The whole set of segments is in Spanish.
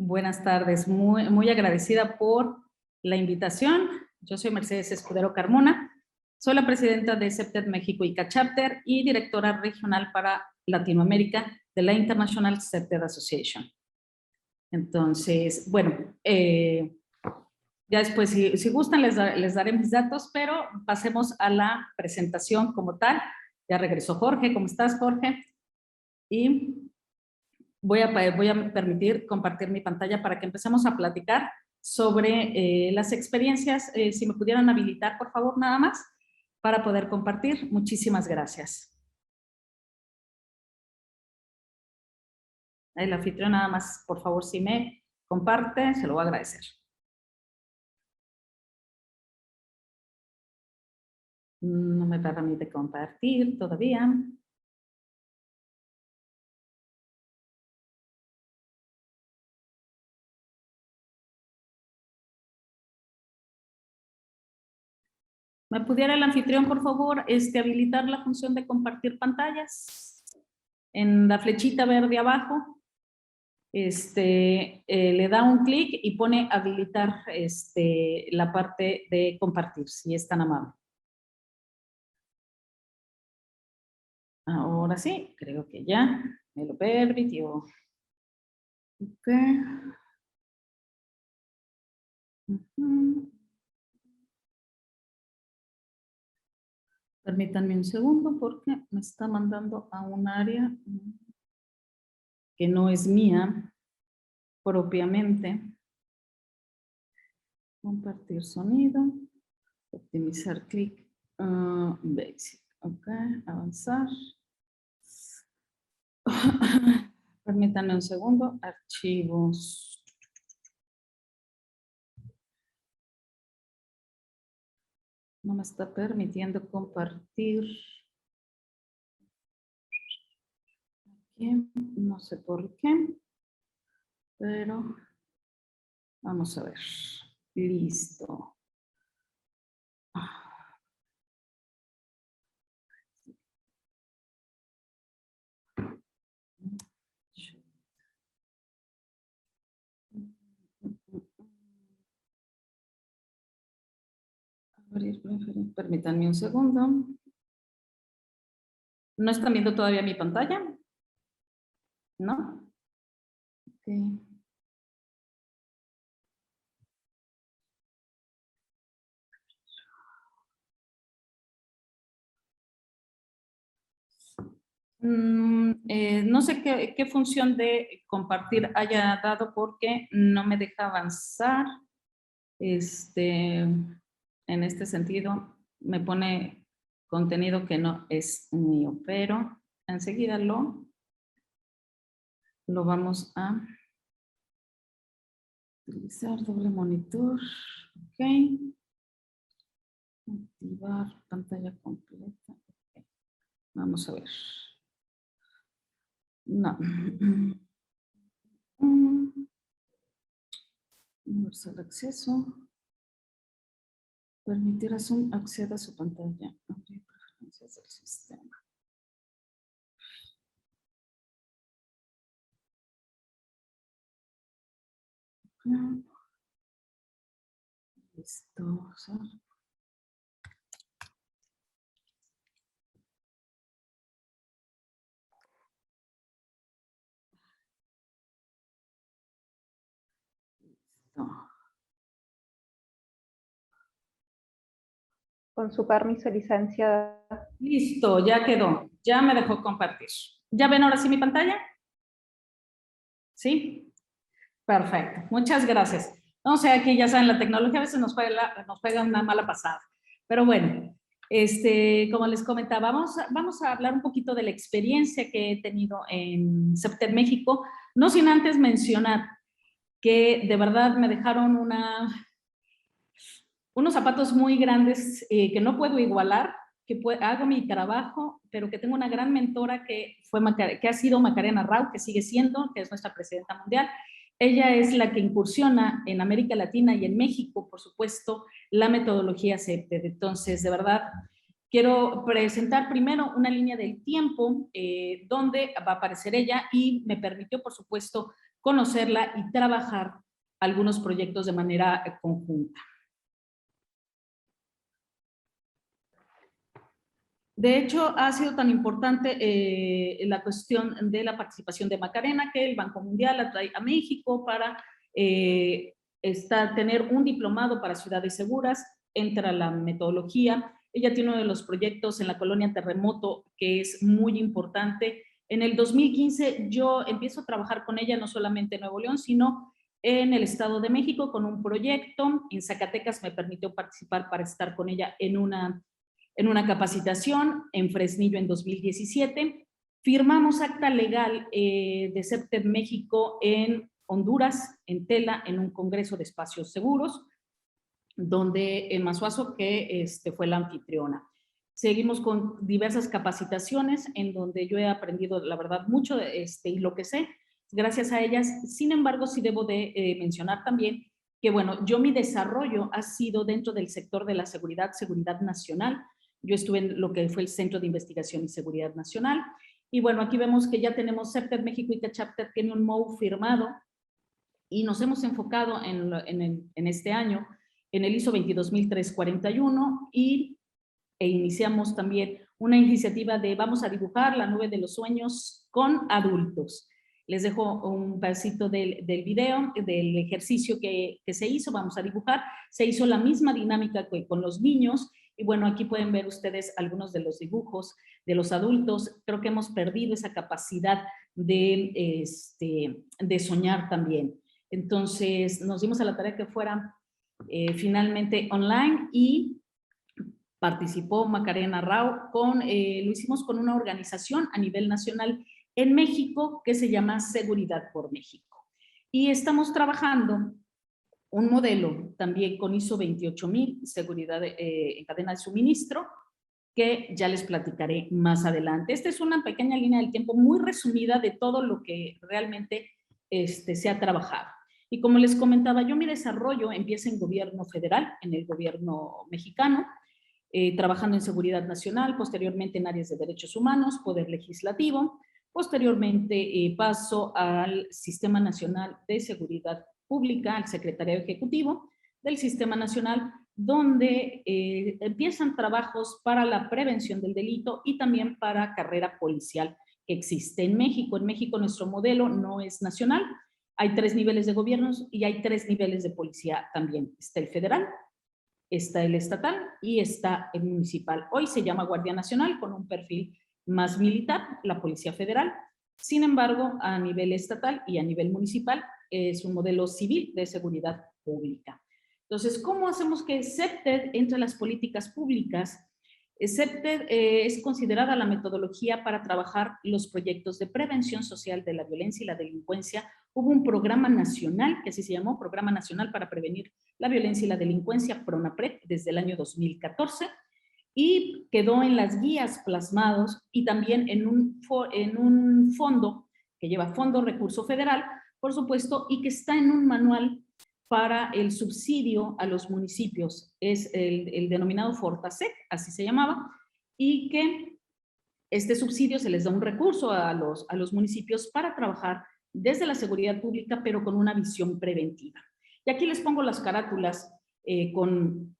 Buenas tardes, muy agradecida por la invitación. Yo soy Mercedes Escudero Carmona, soy la presidenta de CEPTED México ICA Chapter y directora regional para Latinoamérica de la International CEPTED Association. Entonces, bueno, ya después, si gustan, les daré mis datos, pero pasemos a la presentación como tal. Ya regresó Jorge. ¿Cómo estás, Jorge? Y voy a permitir compartir mi pantalla para que empecemos a platicar sobre las experiencias. Si me pudieran habilitar, por favor, nada más, para poder compartir. Muchísimas gracias. El anfitrión nada más, por favor, si me comparte, se lo voy a agradecer. No me permite compartir todavía. ¿Me pudiera el anfitrión, por favor, habilitar la función de compartir pantallas? En la flechita verde abajo, le da un clic y pone habilitar la parte de compartir, si es tan amable. Ahora sí, creo que ya me lo permitió. Ok. Permítanme un segundo porque me está mandando a un área que no es mía propiamente. Compartir sonido, optimizar clic, basic, ok, avanzar. Permítanme un segundo, archivos. No me está permitiendo compartir. Aquí, no sé por qué, pero vamos a ver. Listo. Permítanme un segundo. ¿No están viendo todavía mi pantalla? ¿No? Ok. No sé qué función de compartir haya dado porque no me deja avanzar. En este sentido, me pone contenido que no es mío, pero enseguida lo vamos a utilizar. Doble monitor. Ok. Activar pantalla completa. Okay. Vamos a ver. No. Universal acceso. Permitir a Zoom acceda a su pantalla. Abrir preferencias del sistema. Listo. Listo. Con su permiso, licencia. Listo, ya quedó. Ya me dejó compartir. ¿Ya ven ahora sí mi pantalla? ¿Sí? Perfecto. Muchas gracias. No sé, aquí ya saben, la tecnología a veces nos juega una mala pasada. Pero bueno, como les comentaba, vamos a hablar un poquito de la experiencia que he tenido en CEPTED México, no sin antes mencionar que de verdad me dejaron unos zapatos muy grandes que no puedo igualar, hago mi trabajo, pero que tengo una gran mentora que ha sido Macarena Rau, que sigue siendo, que es nuestra presidenta mundial. Ella es la que incursiona en América Latina y en México, por supuesto, la metodología CEPTED. Entonces, de verdad, quiero presentar primero una línea del tiempo donde va a aparecer ella y me permitió, por supuesto, conocerla y trabajar algunos proyectos de manera conjunta. De hecho, ha sido tan importante la cuestión de la participación de Macarena que el Banco Mundial la trae a México para tener un diplomado para ciudades seguras, entra la metodología. Ella tiene uno de los proyectos en la colonia Terremoto que es muy importante. En el 2015 yo empiezo a trabajar con ella no solamente en Nuevo León, sino en el Estado de México con un proyecto. En Zacatecas me permitió participar para estar con ella en una capacitación, en Fresnillo en 2017. Firmamos acta legal de CEPTED México en Honduras, en Tela, en un congreso de espacios seguros, donde en Mazuazo, que fue la anfitriona. Seguimos con diversas capacitaciones en donde yo he aprendido, la verdad, mucho y lo que sé, gracias a ellas. Sin embargo, sí debo de mencionar también que, bueno, yo mi desarrollo ha sido dentro del sector de la seguridad nacional. Yo estuve en lo que fue el Centro de Investigación y Seguridad Nacional. Y bueno, aquí vemos que ya tenemos CEPTED México y CACHAPTER tiene un MOU firmado y nos hemos enfocado en este año en el ISO 22341 e iniciamos también una iniciativa de vamos a dibujar la nube de los sueños con adultos. Les dejo un pedacito del video, del ejercicio que se hizo, vamos a dibujar. Se hizo la misma dinámica que con los niños y bueno, aquí pueden ver ustedes algunos de los dibujos de los adultos. Creo que hemos perdido esa capacidad de soñar también. Entonces nos dimos a la tarea que fuera finalmente online y participó Macarena Rao, lo hicimos con una organización a nivel nacional en México que se llama Seguridad por México. Y estamos trabajando un modelo también con ISO 28000, seguridad en cadena de suministro, que ya les platicaré más adelante. Esta es una pequeña línea del tiempo muy resumida de todo lo que realmente se ha trabajado. Y como les comentaba, yo mi desarrollo empieza en gobierno federal, en el gobierno mexicano, trabajando en seguridad nacional, posteriormente en áreas de derechos humanos, poder legislativo, posteriormente paso al Sistema Nacional de Seguridad Pública, al Secretariado Ejecutivo del Sistema Nacional, donde empiezan trabajos para la prevención del delito y también para carrera policial que existe en México. En México nuestro modelo no es nacional, hay 3 niveles de gobiernos y hay 3 niveles de policía también. Está el federal, está el estatal y está el municipal. Hoy se llama Guardia Nacional con un perfil más militar, la Policía Federal. Sin embargo, a nivel estatal y a nivel municipal es un modelo civil de seguridad pública. Entonces, ¿cómo hacemos que CEPTED entre las políticas públicas? CEPTED es considerada la metodología para trabajar los proyectos de prevención social de la violencia y la delincuencia. Hubo un programa nacional, que así se llamó, Programa Nacional para Prevenir la Violencia y la Delincuencia, PRONAPRED, desde el año 2014, y quedó en las guías plasmados y también en un fondo que lleva Fondo Recurso Federal, por supuesto, y que está en un manual para el subsidio a los municipios. Es el denominado Fortasec, así se llamaba, y que este subsidio se les da un recurso a los municipios para trabajar desde la seguridad pública, pero con una visión preventiva. Y aquí les pongo las carátulas con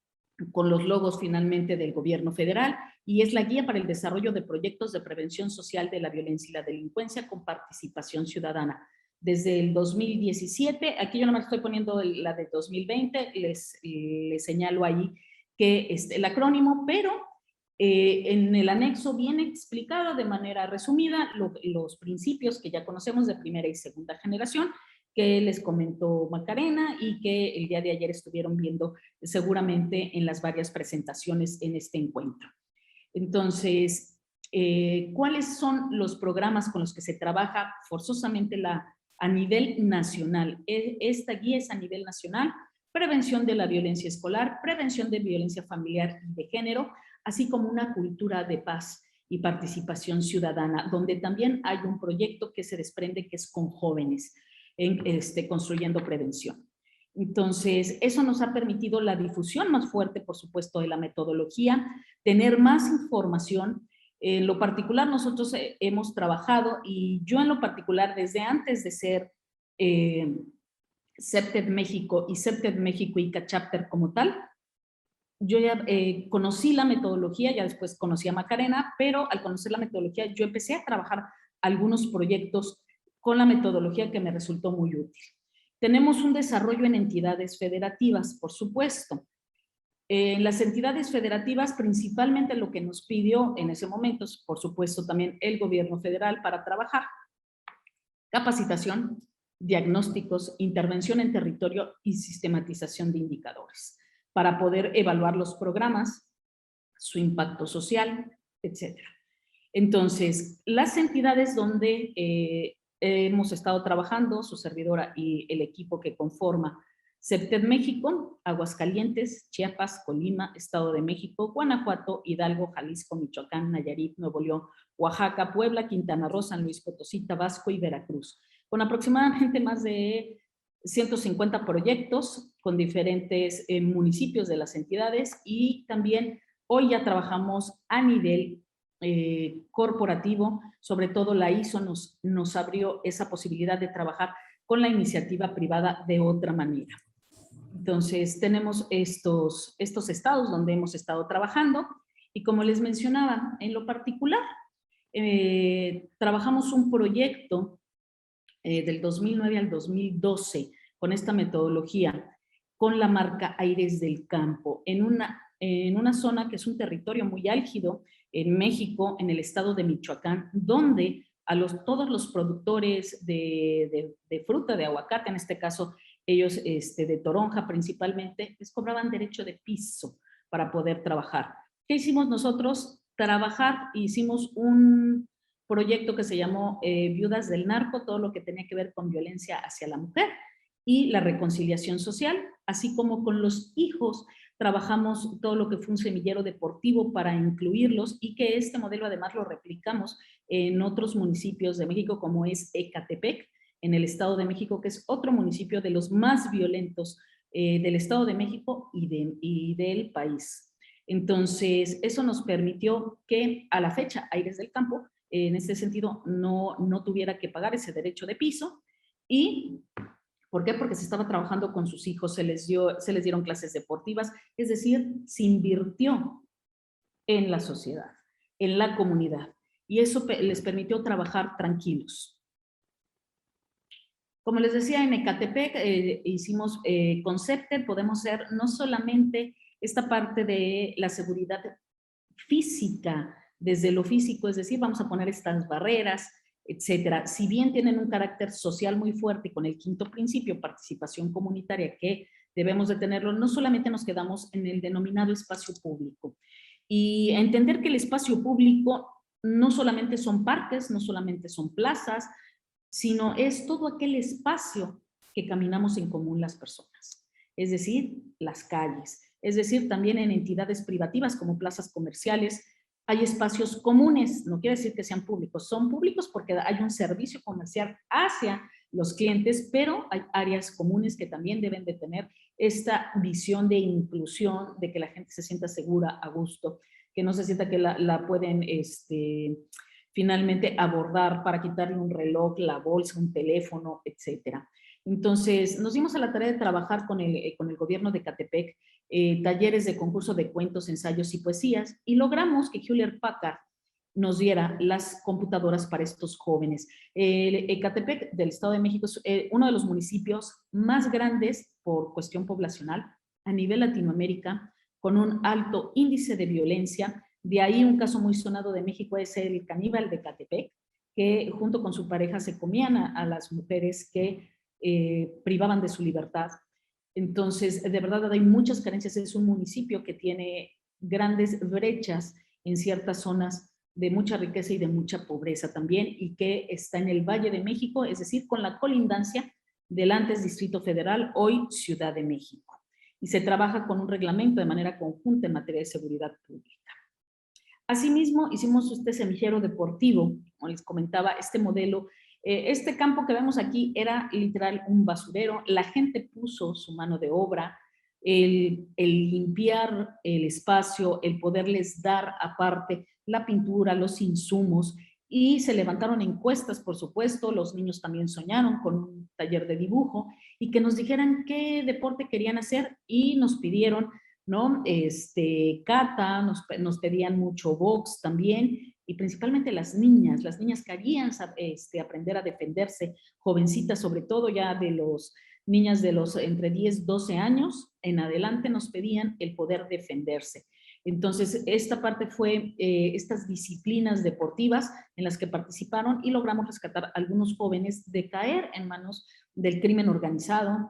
los logos finalmente del gobierno federal, y es la guía para el desarrollo de proyectos de prevención social de la violencia y la delincuencia con participación ciudadana. Desde el 2017, aquí yo nomás estoy poniendo la de 2020, les señalo ahí que el acrónimo, pero en el anexo viene explicado de manera resumida los principios que ya conocemos de primera y segunda generación, que les comentó Macarena y que el día de ayer estuvieron viendo seguramente en las varias presentaciones en este encuentro. Entonces, ¿cuáles son los programas con los que se trabaja forzosamente a nivel nacional? Esta guía es a nivel nacional: prevención de la violencia escolar, prevención de violencia familiar y de género, así como una cultura de paz y participación ciudadana, donde también hay un proyecto que se desprende que es con jóvenes, construyendo prevención. Entonces, eso nos ha permitido la difusión más fuerte, por supuesto, de la metodología, tener más información. En lo particular, nosotros hemos trabajado, y yo en lo particular, desde antes de ser CEPTED México y CEPTED México y CACHAPTER como tal. Yo ya conocí la metodología, ya después conocí a Macarena, pero al conocer la metodología yo empecé a trabajar algunos proyectos con la metodología que me resultó muy útil. Tenemos un desarrollo en entidades federativas, por supuesto. En las entidades federativas, principalmente lo que nos pidió en ese momento, por supuesto también el gobierno federal para trabajar, capacitación, diagnósticos, intervención en territorio y sistematización de indicadores para poder evaluar los programas, su impacto social, etc. Entonces, las entidades donde hemos estado trabajando, su servidora y el equipo que conforma CEPTED México, Aguascalientes, Chiapas, Colima, Estado de México, Guanajuato, Hidalgo, Jalisco, Michoacán, Nayarit, Nuevo León, Oaxaca, Puebla, Quintana Roo, San Luis Potosí, Tabasco y Veracruz, con aproximadamente más de 150 proyectos con diferentes municipios de las entidades, y también hoy ya trabajamos a nivel corporativo. Sobre todo la ISO nos abrió esa posibilidad de trabajar con la iniciativa privada de otra manera. Entonces tenemos estos estados donde hemos estado trabajando, y como les mencionaba, en lo particular, trabajamos un proyecto del 2009 al 2012 con esta metodología, con la marca Aires del Campo, en una zona que es un territorio muy álgido en México, en el estado de Michoacán, donde todos los productores de fruta, de aguacate, en este caso ellos de toronja principalmente, les cobraban derecho de piso para poder trabajar. ¿Qué hicimos nosotros? Trabajar, hicimos un proyecto que se llamó Viudas del Narco, todo lo que tenía que ver con violencia hacia la mujer y la reconciliación social, así como con los hijos. Trabajamos todo lo que fue un semillero deportivo para incluirlos, y que este modelo además lo replicamos en otros municipios de México, como es Ecatepec, en el Estado de México, que es otro municipio de los más violentos del Estado de México y del país. Entonces, eso nos permitió que a la fecha Aires del Campo, en este sentido, no tuviera que pagar ese derecho de piso. ¿Y por qué? Porque se estaba trabajando con sus hijos, se les dieron clases deportivas, es decir, se invirtió en la sociedad, en la comunidad, y eso les permitió trabajar tranquilos. Como les decía, en Ecatepec hicimos CEPTED, podemos hacer no solamente esta parte de la seguridad física, desde lo físico, es decir, vamos a poner estas barreras, etcétera. Si bien tienen un carácter social muy fuerte, y con el quinto principio, participación comunitaria, que debemos de tenerlo, no solamente nos quedamos en el denominado espacio público. Y entender que el espacio público no solamente son parques, no solamente son plazas, sino es todo aquel espacio que caminamos en común las personas, es decir, las calles, es decir, también en entidades privativas como plazas comerciales hay espacios comunes, no quiere decir que sean públicos, son públicos porque hay un servicio comercial hacia los clientes, pero hay áreas comunes que también deben de tener esta visión de inclusión, de que la gente se sienta segura, a gusto, que no se sienta que la pueden finalmente abordar para quitarle un reloj, la bolsa, un teléfono, etcétera. Entonces, nos dimos a la tarea de trabajar con el gobierno de Ecatepec, talleres de concurso de cuentos, ensayos y poesías, y logramos que Hewlett Packard nos diera las computadoras para estos jóvenes. Ecatepec del Estado de México es uno de los municipios más grandes por cuestión poblacional a nivel Latinoamérica, con un alto índice de violencia. De ahí un caso muy sonado de México es el caníbal de Ecatepec, que junto con su pareja se comían a las mujeres que privaban de su libertad. Entonces, de verdad hay muchas carencias. Es un municipio que tiene grandes brechas en ciertas zonas de mucha riqueza y de mucha pobreza también, y que está en el Valle de México, es decir, con la colindancia del antes Distrito Federal, hoy Ciudad de México. Y se trabaja con un reglamento de manera conjunta en materia de seguridad pública. Asimismo, hicimos este semillero deportivo, como les comentaba, este modelo. Este campo que vemos aquí era literal un basurero. La gente puso su mano de obra, el limpiar el espacio, el poderles dar aparte la pintura, los insumos, y se levantaron encuestas, por supuesto, los niños también soñaron con un taller de dibujo y que nos dijeran qué deporte querían hacer y nos pidieron, ¿no? Kata, nos pedían mucho box también y principalmente las niñas querían aprender a defenderse, jovencitas sobre todo ya de los niñas de los entre 10, 12 años en adelante nos pedían el poder defenderse. Entonces, esta parte fue estas disciplinas deportivas en las que participaron y logramos rescatar a algunos jóvenes de caer en manos del crimen organizado,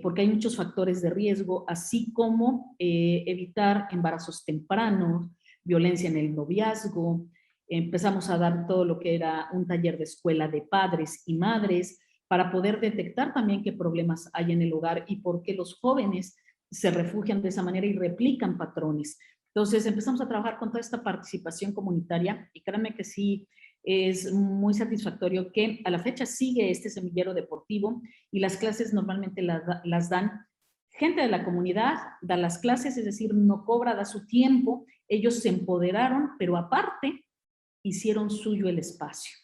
porque hay muchos factores de riesgo, así como evitar embarazos tempranos, violencia en el noviazgo. Empezamos a dar todo lo que era un taller de escuela de padres y madres para poder detectar también qué problemas hay en el hogar y por qué los jóvenes se refugian de esa manera y replican patrones. Entonces empezamos a trabajar con toda esta participación comunitaria y créanme que sí es muy satisfactorio que a la fecha sigue este semillero deportivo y las clases normalmente las dan gente de la comunidad, da las clases, es decir, no cobra, da su tiempo, ellos se empoderaron, pero aparte hicieron suyo el espacio.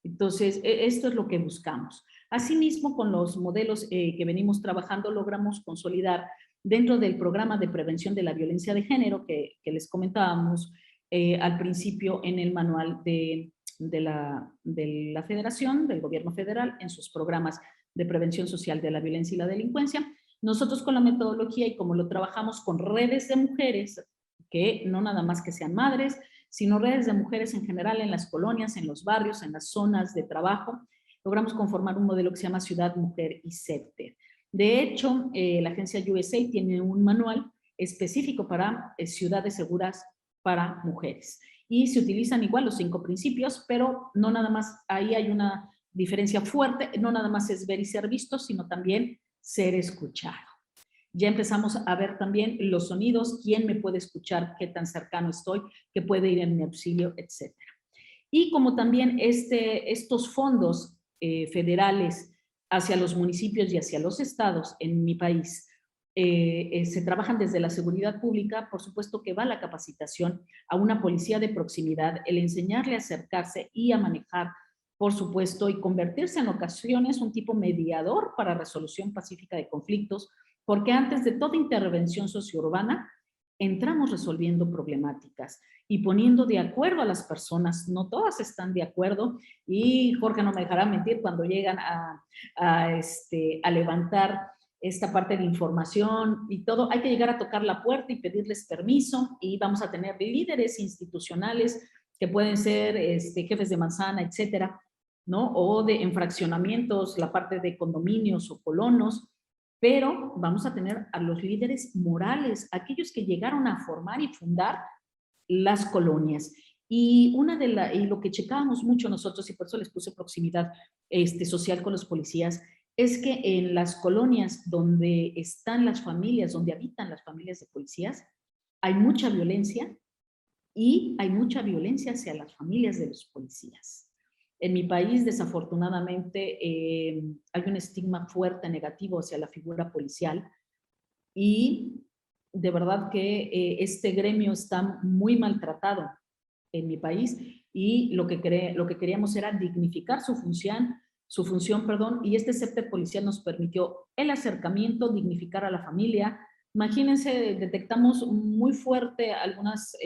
Entonces, esto es lo que buscamos. Asimismo, con los modelos que venimos trabajando, logramos consolidar dentro del programa de prevención de la violencia de género que les comentábamos al principio en el manual de la Federación, del Gobierno Federal, en sus programas de prevención social de la violencia y la delincuencia. Nosotros con la metodología y como lo trabajamos con redes de mujeres, que no nada más que sean madres, sino redes de mujeres en general en las colonias, en los barrios, en las zonas de trabajo, logramos conformar un modelo que se llama Ciudad, Mujer y Scepter. De hecho, la agencia USAID tiene un manual específico para ciudades seguras para mujeres. Y se utilizan igual los 5 principios, pero no nada más, ahí hay una diferencia fuerte, no nada más es ver y ser visto, sino también ser escuchado. Ya empezamos a ver también los sonidos, quién me puede escuchar, qué tan cercano estoy, qué puede ir en mi auxilio, etc. Y como también estos fondos federales hacia los municipios y hacia los estados en mi país se trabajan desde la seguridad pública, por supuesto que va la capacitación a una policía de proximidad, el enseñarle a acercarse y a manejar, por supuesto, y convertirse en ocasiones un tipo mediador para resolución pacífica de conflictos, porque antes de toda intervención sociourbana, entramos resolviendo problemáticas y poniendo de acuerdo a las personas. No todas están de acuerdo y Jorge no me dejará mentir cuando llegan a levantar esta parte de información y todo. Hay que llegar a tocar la puerta y pedirles permiso y vamos a tener líderes institucionales que pueden ser jefes de manzana, etcétera, ¿no? O en fraccionamientos, la parte de condominios o colonos, pero vamos a tener a los líderes morales, aquellos que llegaron a formar y fundar las colonias. Y lo que checábamos mucho nosotros, y por eso les puse proximidad social con los policías, es que en las colonias donde están las familias, donde habitan las familias de policías, hay mucha violencia y hay mucha violencia hacia las familias de los policías. En mi país, desafortunadamente, hay un estigma fuerte negativo hacia la figura policial y de verdad que este gremio está muy maltratado en mi país y lo que queríamos era dignificar su función, y este CEPTER policial nos permitió el acercamiento, dignificar a la familia. Imagínense, detectamos muy fuerte algunas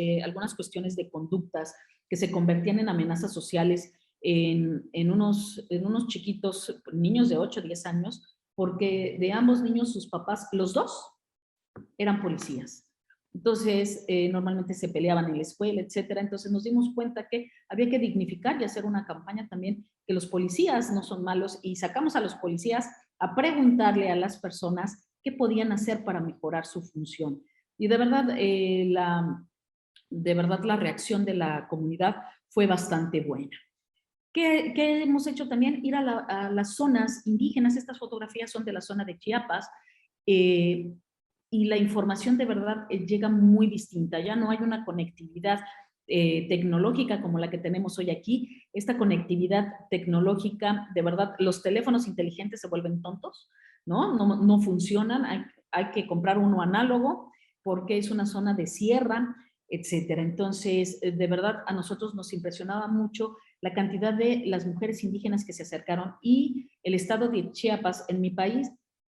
cuestiones de conductas que se convertían en amenazas sociales en unos chiquitos, niños de 8 o 10 años, porque de ambos niños sus papás, los dos, eran policías. Entonces, normalmente se peleaban en la escuela, etcétera. Entonces nos dimos cuenta que había que dignificar y hacer una campaña también que los policías no son malos y sacamos a los policías a preguntarle a las personas qué podían hacer para mejorar su función. Y de verdad, la reacción de la comunidad fue bastante buena. ¿Qué hemos hecho también? Ir a las zonas indígenas. Estas fotografías son de la zona de Chiapas. Y la información de verdad llega muy distinta. Ya no hay una conectividad tecnológica como la que tenemos hoy aquí. Esta conectividad tecnológica, de verdad, los teléfonos inteligentes se vuelven tontos, ¿no? No funcionan. Hay que comprar uno análogo porque es una zona de sierra, etcétera. Entonces, de verdad, a nosotros nos impresionaba mucho la cantidad de las mujeres indígenas que se acercaron, y el estado de Chiapas, en mi país,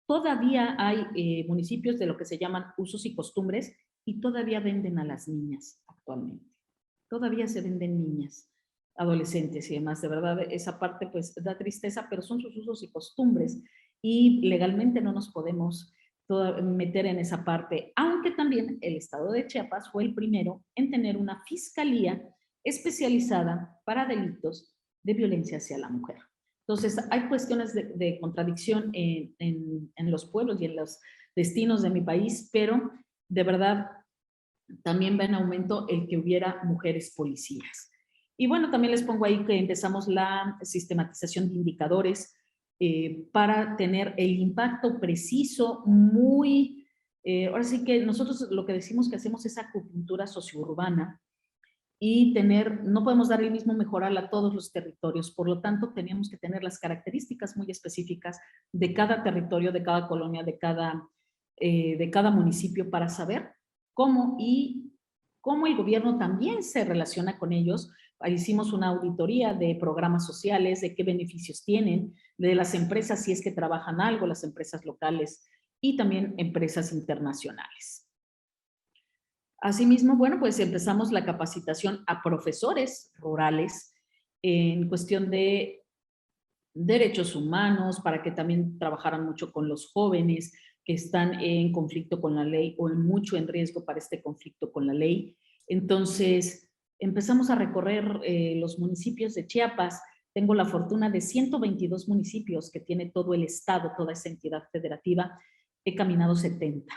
todavía hay municipios de lo que se llaman usos y costumbres y todavía venden a las niñas actualmente. Todavía se venden niñas, adolescentes y demás. De verdad, esa parte pues da tristeza, pero son sus usos y costumbres y legalmente no nos podemos meter en esa parte, aunque también el estado de Chiapas fue el primero en tener una fiscalía especializada para delitos de violencia hacia la mujer. Entonces, hay cuestiones de contradicción en los pueblos y en los destinos de mi país, pero de verdad también va en aumento el que hubiera mujeres policías. Y bueno, también les pongo ahí que empezamos la sistematización de indicadores para tener el impacto preciso, muy... ahora sí que nosotros lo que decimos que hacemos es acupuntura sociourbana, y tener, no podemos dar el mismo mejoral a todos los territorios, por lo tanto teníamos que tener las características muy específicas de cada territorio, de cada colonia, de cada municipio, para saber cómo y cómo el gobierno también se relaciona con ellos. Ahí hicimos una auditoría de programas sociales, de qué beneficios tienen, de las empresas si es que trabajan algo, las empresas locales y también empresas internacionales. Asimismo, bueno, pues empezamos la capacitación a profesores rurales en cuestión de derechos humanos, para que también trabajaran mucho con los jóvenes que están en conflicto con la ley o mucho en riesgo para este conflicto con la ley. Entonces, empezamos a recorrer los municipios de Chiapas. Tengo la fortuna de 122 municipios que tiene todo el estado, toda esa entidad federativa. He caminado 70.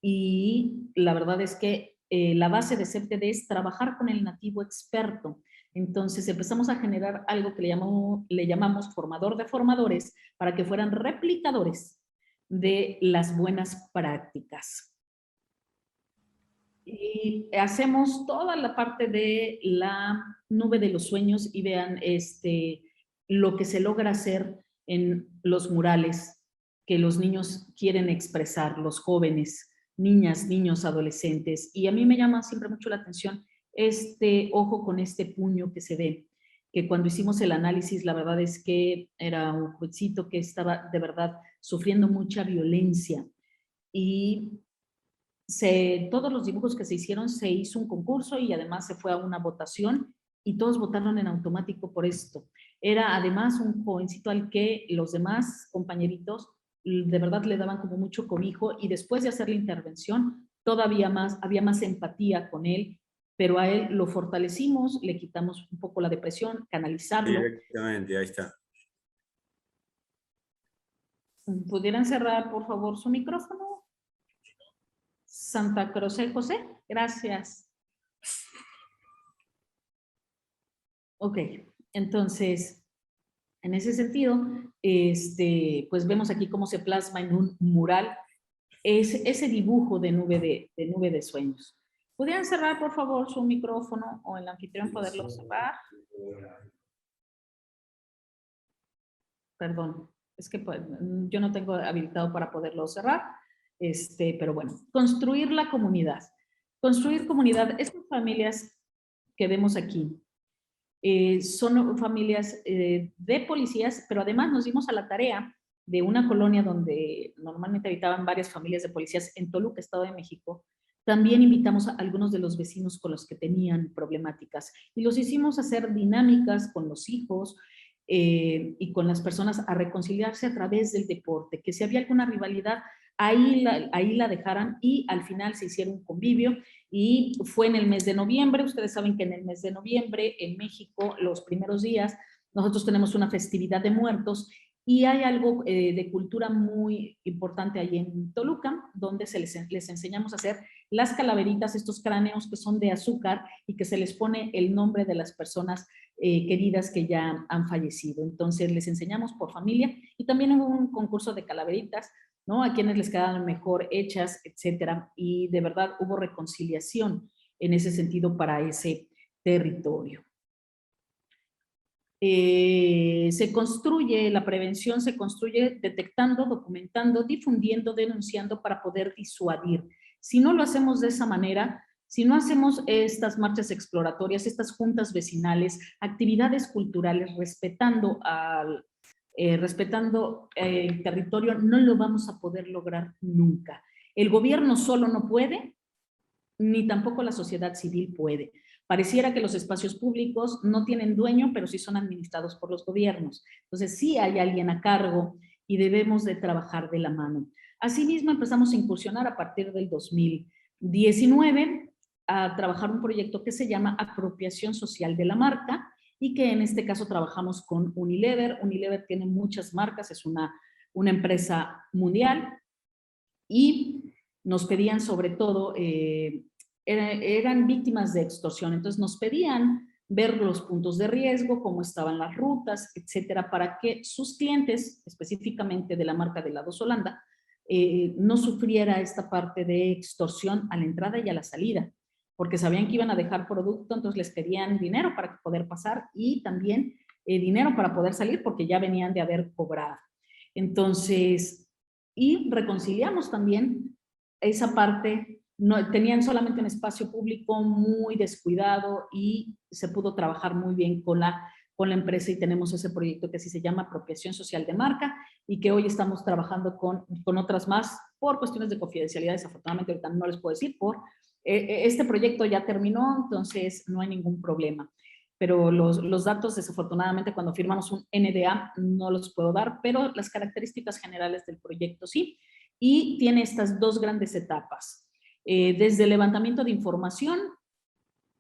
Y la verdad es que la base de CEPTED es trabajar con el nativo experto. Entonces empezamos a generar algo que le llamamos formador de formadores, para que fueran replicadores de las buenas prácticas. Y hacemos toda la parte de la nube de los sueños y vean lo que se logra hacer en los murales que los niños quieren expresar, los jóvenes, niñas, niños, adolescentes. Y a mí me llama siempre mucho la atención este ojo con este puño que se ve, que cuando hicimos el análisis, la verdad es que era un jovencito que estaba de verdad sufriendo mucha violencia. Y todos los dibujos que se hicieron, se hizo un concurso y además se fue a una votación y todos votaron en automático por esto. Era además un jovencito al que los demás compañeritos de verdad le daban como mucho cobijo, y después de hacer la intervención todavía más, había más empatía con él, pero a él lo fortalecimos, le quitamos un poco la depresión, canalizarlo. Directamente, ahí está. ¿Pudieran cerrar, por favor, su micrófono? Santa Cruz José, gracias. Ok, entonces, en ese sentido, pues vemos aquí cómo se plasma en un mural ese dibujo de nube de sueños. ¿Podrían cerrar, por favor, su micrófono o el anfitrión poderlo cerrar? Perdón, es que pues, yo no tengo habilitado para poderlo cerrar, pero bueno, construir la comunidad. Construir comunidad, estas familias que vemos aquí, son familias de policías, pero además nos dimos a la tarea de una colonia donde normalmente habitaban varias familias de policías en Toluca, Estado de México. También invitamos a algunos de los vecinos con los que tenían problemáticas y los hicimos hacer dinámicas con los hijos y con las personas a reconciliarse a través del deporte, que si había alguna rivalidad, ahí la dejaran, y al final se hicieron un convivio. Y fue en el mes de noviembre. Ustedes saben que en el mes de noviembre en México, los primeros días, nosotros tenemos una festividad de muertos, y hay algo de cultura muy importante ahí en Toluca, donde les enseñamos a hacer las calaveritas, estos cráneos que son de azúcar y que se les pone el nombre de las personas queridas que ya han fallecido. Entonces les enseñamos por familia, y también hubo un concurso de calaveritas, ¿no? A quienes les quedaban mejor hechas, etcétera, y de verdad hubo reconciliación en ese sentido para ese territorio. Se construye, la prevención se construye detectando, documentando, difundiendo, denunciando para poder disuadir. Si no lo hacemos de esa manera, Si no hacemos estas marchas exploratorias, estas juntas vecinales, actividades culturales, respetando el territorio, no lo vamos a poder lograr nunca. El gobierno solo no puede, ni tampoco la sociedad civil puede. Pareciera que los espacios públicos no tienen dueño, pero sí son administrados por los gobiernos. Entonces sí hay alguien a cargo y debemos de trabajar de la mano. Asimismo, empezamos a incursionar a partir del 2019 a trabajar un proyecto que se llama Apropiación Social de la Marca y que en este caso trabajamos con Unilever. Unilever tiene muchas marcas, es una empresa mundial y nos pedían sobre todo, eran víctimas de extorsión, entonces nos pedían ver los puntos de riesgo, cómo estaban las rutas, etcétera, para que sus clientes, específicamente de la marca de Helados Holanda, no sufriera esta parte de extorsión a la entrada y a la salida, porque sabían que iban a dejar producto, entonces les pedían dinero para poder pasar y también dinero para poder salir porque ya venían de haber cobrado. Entonces, y reconciliamos también esa parte, no, tenían solamente un espacio público muy descuidado y se pudo trabajar muy bien con la empresa y tenemos ese proyecto que así se llama Apropiación Social de Marca y que hoy estamos trabajando con otras más por cuestiones de confidencialidad, desafortunadamente ahorita no les puedo decir, este proyecto ya terminó, entonces no hay ningún problema. Pero los datos, desafortunadamente, cuando firmamos un NDA no los puedo dar, pero las características generales del proyecto sí, y tiene estas dos grandes etapas. Desde el levantamiento de información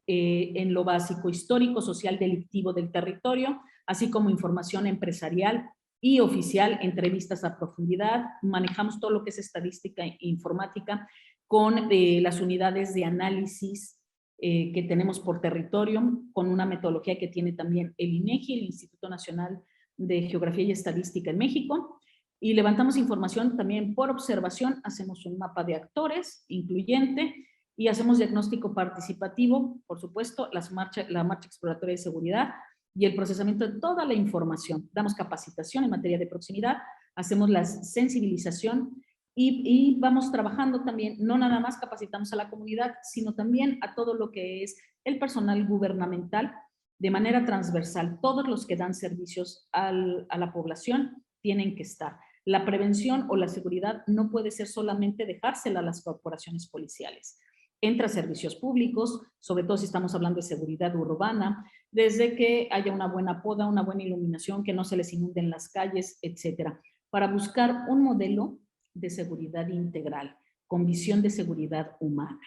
en lo básico, histórico, social, delictivo del territorio, así como información empresarial y oficial, entrevistas a profundidad, manejamos todo lo que es estadística e informática con las unidades de análisis que tenemos por territorio, con una metodología que tiene también el INEGI, el Instituto Nacional de Geografía y Estadística en México, y levantamos información también por observación, hacemos un mapa de actores incluyente y hacemos diagnóstico participativo, por supuesto, la marcha exploratoria de seguridad y el procesamiento de toda la información. Damos capacitación en materia de proximidad, hacemos la sensibilización y vamos trabajando también, no nada más capacitamos a la comunidad, sino también a todo lo que es el personal gubernamental de manera transversal. Todos los que dan servicios a la población tienen que estar. La prevención o la seguridad no puede ser solamente dejársela a las corporaciones policiales. Entra servicios públicos, sobre todo si estamos hablando de seguridad urbana, desde que haya una buena poda, una buena iluminación, que no se les inunden las calles, etcétera, para buscar un modelo de seguridad integral, con visión de seguridad humana.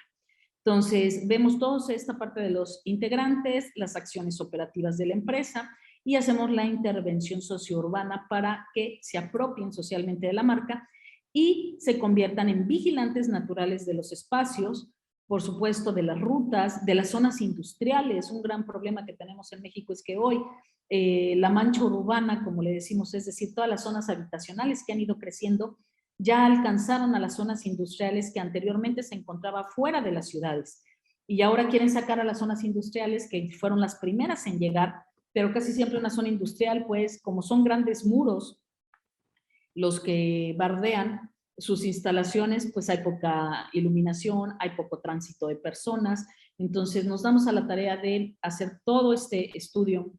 Entonces, vemos toda esta parte de los integrantes, las acciones operativas de la empresa y hacemos la intervención sociourbana para que se apropien socialmente de la marca y se conviertan en vigilantes naturales de los espacios, por supuesto, de las rutas, de las zonas industriales. Un gran problema que tenemos en México es que hoy la mancha urbana, como le decimos, es decir, todas las zonas habitacionales que han ido creciendo, ya alcanzaron a las zonas industriales que anteriormente se encontraba fuera de las ciudades. Y ahora quieren sacar a las zonas industriales que fueron las primeras en llegar, pero casi siempre una zona industrial, pues como son grandes muros los que bardean sus instalaciones, pues hay poca iluminación, hay poco tránsito de personas. Entonces nos damos a la tarea de hacer todo este estudio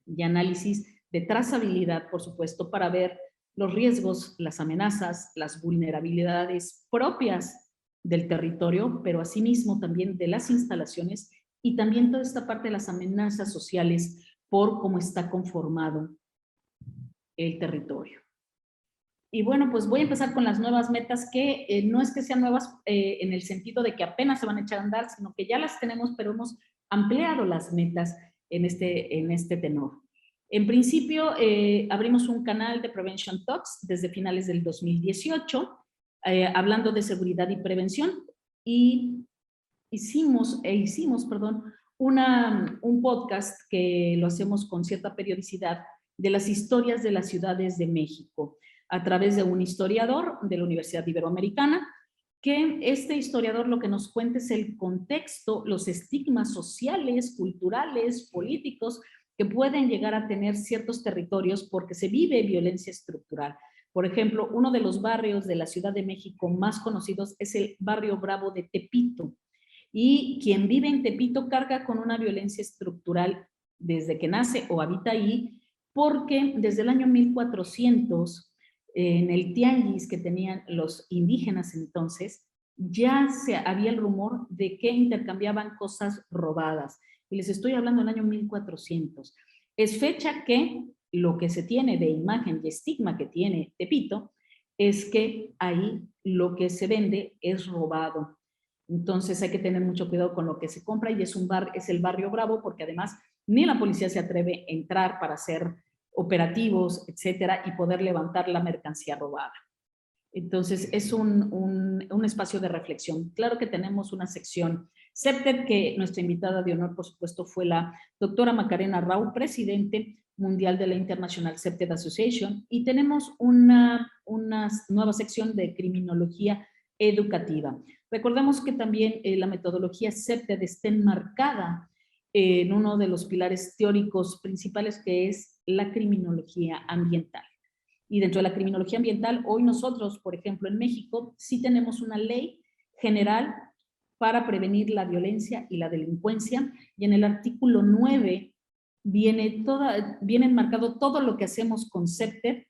y análisis de trazabilidad, por supuesto, para ver los riesgos, las amenazas, las vulnerabilidades propias del territorio, pero asimismo también de las instalaciones y también toda esta parte de las amenazas sociales por cómo está conformado el territorio. Y bueno, pues voy a empezar con las nuevas metas que no es que sean nuevas en el sentido de que apenas se van a echar a andar, sino que ya las tenemos, pero hemos ampliado las metas en este tenor. En principio, abrimos un canal de Prevention Talks desde finales del 2018, hablando de seguridad y prevención, y hicimos un podcast que lo hacemos con cierta periodicidad de las historias de las ciudades de México, a través de un historiador de la Universidad Iberoamericana, que este historiador lo que nos cuenta es el contexto, los estigmas sociales, culturales, políticos, que pueden llegar a tener ciertos territorios porque se vive violencia estructural. Por ejemplo, uno de los barrios de la Ciudad de México más conocidos es el barrio Bravo de Tepito. Y quien vive en Tepito carga con una violencia estructural desde que nace o habita ahí, porque desde el año 1400, en el tianguis que tenían los indígenas entonces, ya había el rumor de que intercambiaban cosas robadas. Y les estoy hablando del año 1400. Es fecha que lo que se tiene de imagen y estigma que tiene Tepito es que ahí lo que se vende es robado. Entonces hay que tener mucho cuidado con lo que se compra y es el barrio bravo, porque además ni la policía se atreve a entrar para hacer operativos, etcétera, y poder levantar la mercancía robada. Entonces es un espacio de reflexión. Claro que tenemos una sección CEPTED, que nuestra invitada de honor, por supuesto, fue la doctora Macarena Rau, presidente mundial de la International CEPTED Association, y tenemos una nueva sección de criminología educativa. Recordemos que también la metodología CEPTED está enmarcada en uno de los pilares teóricos principales, que es la criminología ambiental. Y dentro de la criminología ambiental, hoy nosotros, por ejemplo, en México, sí tenemos una ley general para prevenir la violencia y la delincuencia, y en el artículo 9 viene enmarcado todo lo que hacemos con CEPTED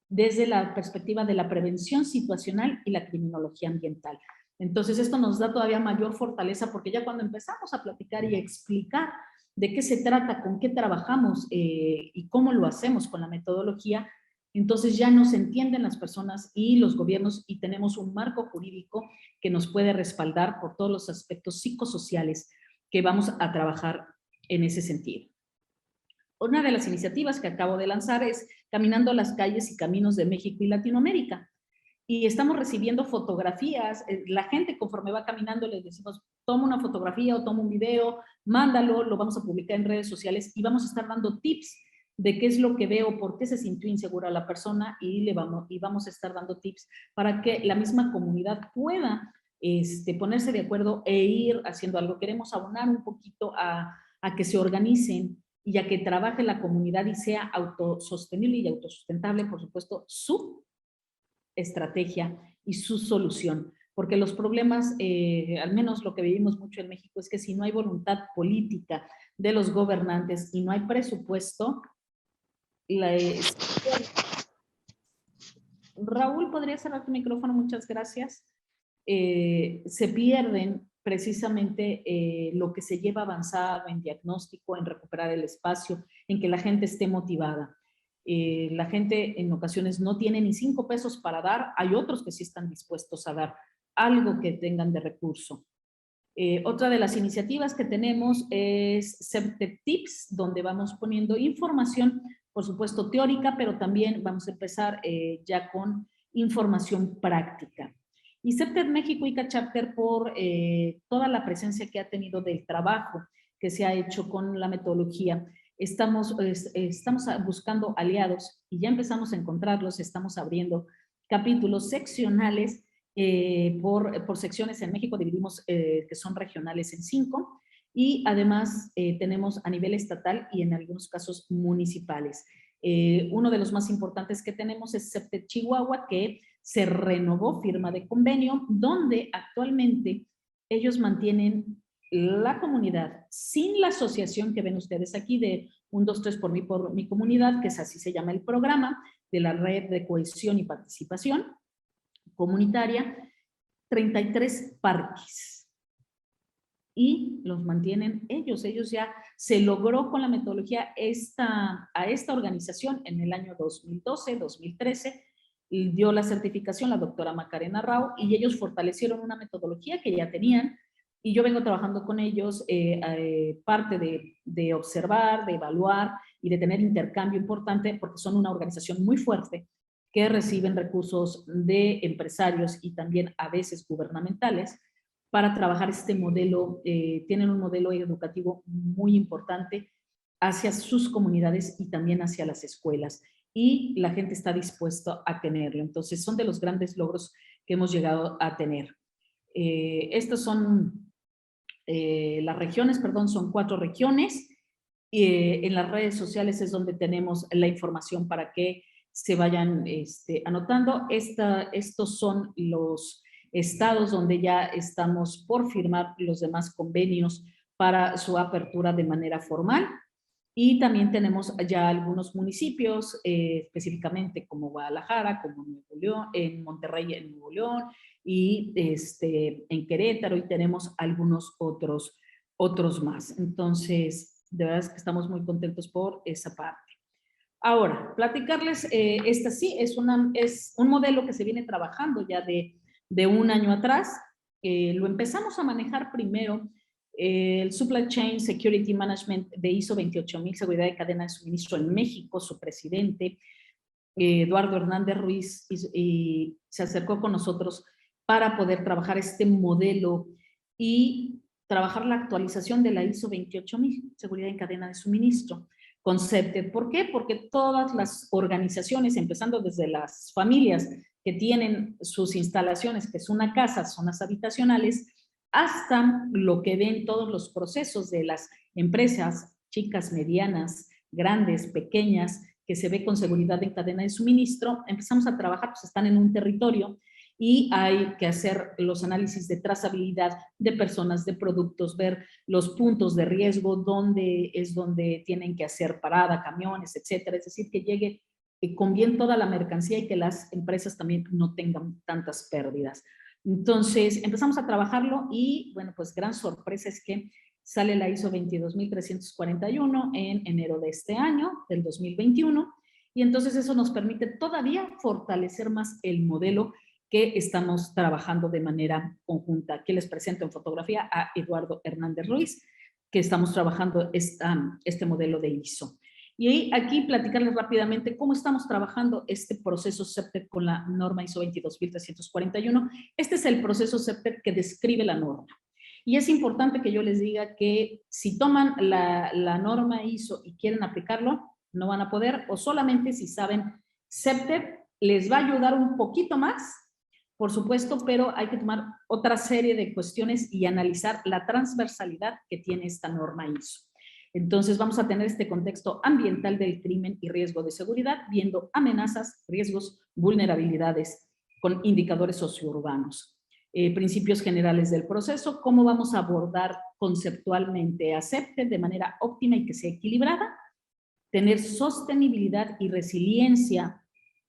desde la perspectiva de la prevención situacional y la criminología ambiental. Entonces esto nos da todavía mayor fortaleza, porque ya cuando empezamos a platicar y a explicar de qué se trata, con qué trabajamos y cómo lo hacemos con la metodología, entonces ya nos entienden las personas y los gobiernos, y tenemos un marco jurídico que nos puede respaldar por todos los aspectos psicosociales que vamos a trabajar en ese sentido. Una de las iniciativas que acabo de lanzar es Caminando las calles y caminos de México y Latinoamérica. Y estamos recibiendo fotografías. La gente, conforme va caminando, les decimos, toma una fotografía o toma un video, mándalo, lo vamos a publicar en redes sociales y vamos a estar dando tips de qué es lo que veo, por qué se sintió insegura la persona, y vamos a estar dando tips para que la misma comunidad pueda ponerse de acuerdo e ir haciendo algo. Queremos abonar un poquito a que se organicen y a que trabaje la comunidad y sea autosostenible y autosustentable, por supuesto, su estrategia y su solución. Porque los problemas, al menos lo que vivimos mucho en México, es que si no hay voluntad política de los gobernantes y no hay presupuesto, Raúl, ¿podría cerrar tu micrófono? Muchas gracias. Se pierden precisamente lo que se lleva avanzado en diagnóstico, en recuperar el espacio, en que la gente esté motivada. La gente en ocasiones no tiene ni 5 pesos para dar, hay otros que sí están dispuestos a dar algo que tengan de recurso. Otra de las iniciativas que tenemos es CEPTED Tips, donde vamos poniendo información, por supuesto teórica, pero también vamos a empezar ya con información práctica. Y CEPTED México y CACHAPTER, por toda la presencia que ha tenido del trabajo que se ha hecho con la metodología, estamos buscando aliados y ya empezamos a encontrarlos. Estamos abriendo capítulos seccionales por secciones. En México dividimos que son regionales en 5, y además tenemos a nivel estatal y en algunos casos municipales. Uno de los más importantes que tenemos es CEPTED Chihuahua, que se renovó firma de convenio, donde actualmente ellos mantienen la comunidad sin la asociación que ven ustedes aquí de 1, 2, 3 por mi comunidad, que es así se llama el programa de la Red de Cohesión y Participación Comunitaria, 33 parques, y los mantienen ellos. Ya se logró con la metodología a esta organización en el año 2012, 2013, dio la certificación la doctora Macarena Rau, y ellos fortalecieron una metodología que ya tenían, y yo vengo trabajando con ellos, parte de observar, de evaluar y de tener intercambio importante, porque son una organización muy fuerte que reciben recursos de empresarios y también a veces gubernamentales para trabajar este modelo. Tienen un modelo educativo muy importante hacia sus comunidades y también hacia las escuelas, y la gente está dispuesta a tenerlo. Entonces son de los grandes logros que hemos llegado a tener. Estas son las regiones, perdón, son 4 regiones. En las redes sociales es donde tenemos la información para que se vayan anotando. Estos son estados donde ya estamos por firmar los demás convenios para su apertura de manera formal. Y también tenemos ya algunos municipios, específicamente como Guadalajara, como Nuevo León, en Monterrey, en Nuevo León, y en Querétaro, y tenemos algunos otros más. Entonces, de verdad es que estamos muy contentos por esa parte. Ahora, platicarles, esta sí es un modelo que se viene trabajando ya de un año atrás. Lo empezamos a manejar primero el Supply Chain Security Management de ISO 28000, seguridad de cadena de suministro en México. Su presidente, Eduardo Hernández Ruiz, y se acercó con nosotros para poder trabajar este modelo y trabajar la actualización de la ISO 28000, seguridad en cadena de suministro, con CEPTED. ¿Por qué? Porque todas las organizaciones, empezando desde las familias que tienen sus instalaciones, que es una casa, zonas habitacionales, hasta lo que ven todos los procesos de las empresas chicas, medianas, grandes, pequeñas, que se ve con seguridad en cadena de suministro, empezamos a trabajar, pues están en un territorio y hay que hacer los análisis de trazabilidad de personas, de productos, ver los puntos de riesgo, dónde es donde tienen que hacer parada, camiones, etcétera. Es decir, que llegue con bien toda la mercancía y que las empresas también no tengan tantas pérdidas. Entonces, empezamos a trabajarlo y, bueno, pues gran sorpresa es que sale la ISO 22341 en enero de este año, del 2021, y entonces eso nos permite todavía fortalecer más el modelo que estamos trabajando de manera conjunta. Aquí les presento en fotografía a Eduardo Hernández Ruiz, que estamos trabajando este modelo de ISO. Y aquí platicarles rápidamente cómo estamos trabajando este proceso CEPTED con la norma ISO 22341. Este es el proceso CEPTED que describe la norma. Y es importante que yo les diga que si toman la norma ISO y quieren aplicarlo, no van a poder, o solamente si saben CEPTED, les va a ayudar un poquito más, por supuesto, pero hay que tomar otra serie de cuestiones y analizar la transversalidad que tiene esta norma ISO. Entonces vamos a tener este contexto ambiental del crimen y riesgo de seguridad, viendo amenazas, riesgos, vulnerabilidades con indicadores sociourbanos. Principios generales del proceso, cómo vamos a abordar conceptualmente a CEPTED de manera óptima y que sea equilibrada, tener sostenibilidad y resiliencia,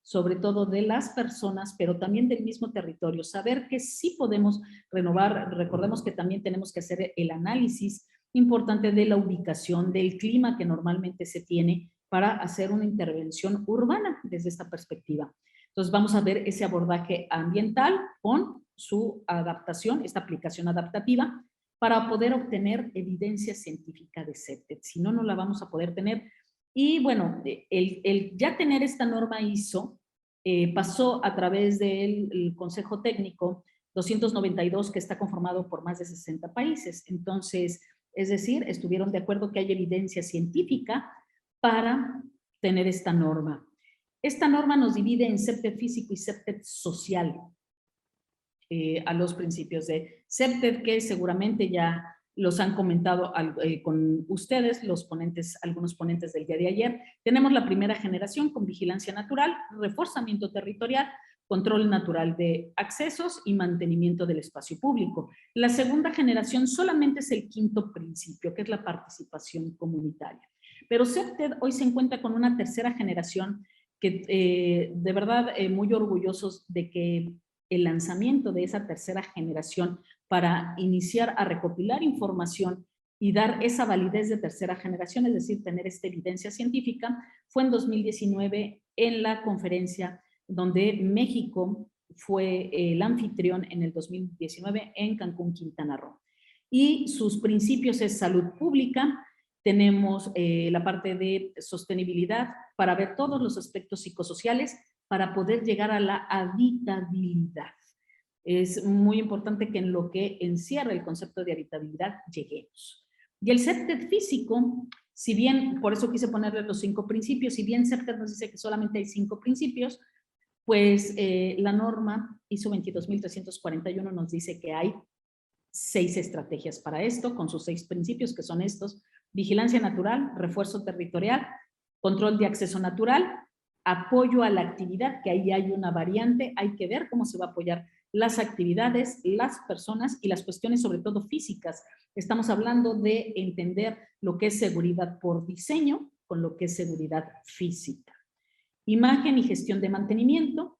sobre todo de las personas, pero también del mismo territorio, saber que sí podemos renovar. Recordemos que también tenemos que hacer el análisis importante de la ubicación, del clima que normalmente se tiene para hacer una intervención urbana desde esta perspectiva. Entonces vamos a ver ese abordaje ambiental con su adaptación, esta aplicación adaptativa, para poder obtener evidencia científica de CEPTED. Si no, no la vamos a poder tener. Y bueno, el ya tener esta norma ISO pasó a través del Consejo Técnico 292, que está conformado por más de 60 países. Entonces, es decir, estuvieron de acuerdo que hay evidencia científica para tener esta norma. Esta norma nos divide en CEPTED físico y CEPTED social. A los principios de CEPTED, que seguramente ya los han comentado con ustedes, los ponentes, algunos ponentes del día de ayer. Tenemos la primera generación con vigilancia natural, reforzamiento territorial, control natural de accesos y mantenimiento del espacio público. La segunda generación solamente es el quinto principio, que es la participación comunitaria. Pero CEPTED hoy se encuentra con una tercera generación que de verdad muy orgullosos de que el lanzamiento de esa tercera generación para iniciar a recopilar información y dar esa validez de tercera generación, es decir, tener esta evidencia científica, fue en 2019 en la conferencia donde México fue el anfitrión en el 2019 en Cancún, Quintana Roo. Y sus principios es salud pública, tenemos la parte de sostenibilidad para ver todos los aspectos psicosociales para poder llegar a la habitabilidad. Es muy importante que en lo que encierra el concepto de habitabilidad lleguemos. Y el CEPTED físico, si bien, por eso quise ponerle los 5 principios, si bien CEPTED nos dice que solamente hay 5 principios, pues la norma ISO 22341 nos dice que hay 6 estrategias para esto, con sus 6 principios, que son estos: vigilancia natural, refuerzo territorial, control de acceso natural, apoyo a la actividad, que ahí hay una variante, hay que ver cómo se va a apoyar las actividades, las personas y las cuestiones sobre todo físicas. Estamos hablando de entender lo que es seguridad por diseño con lo que es seguridad física. Imagen y gestión de mantenimiento,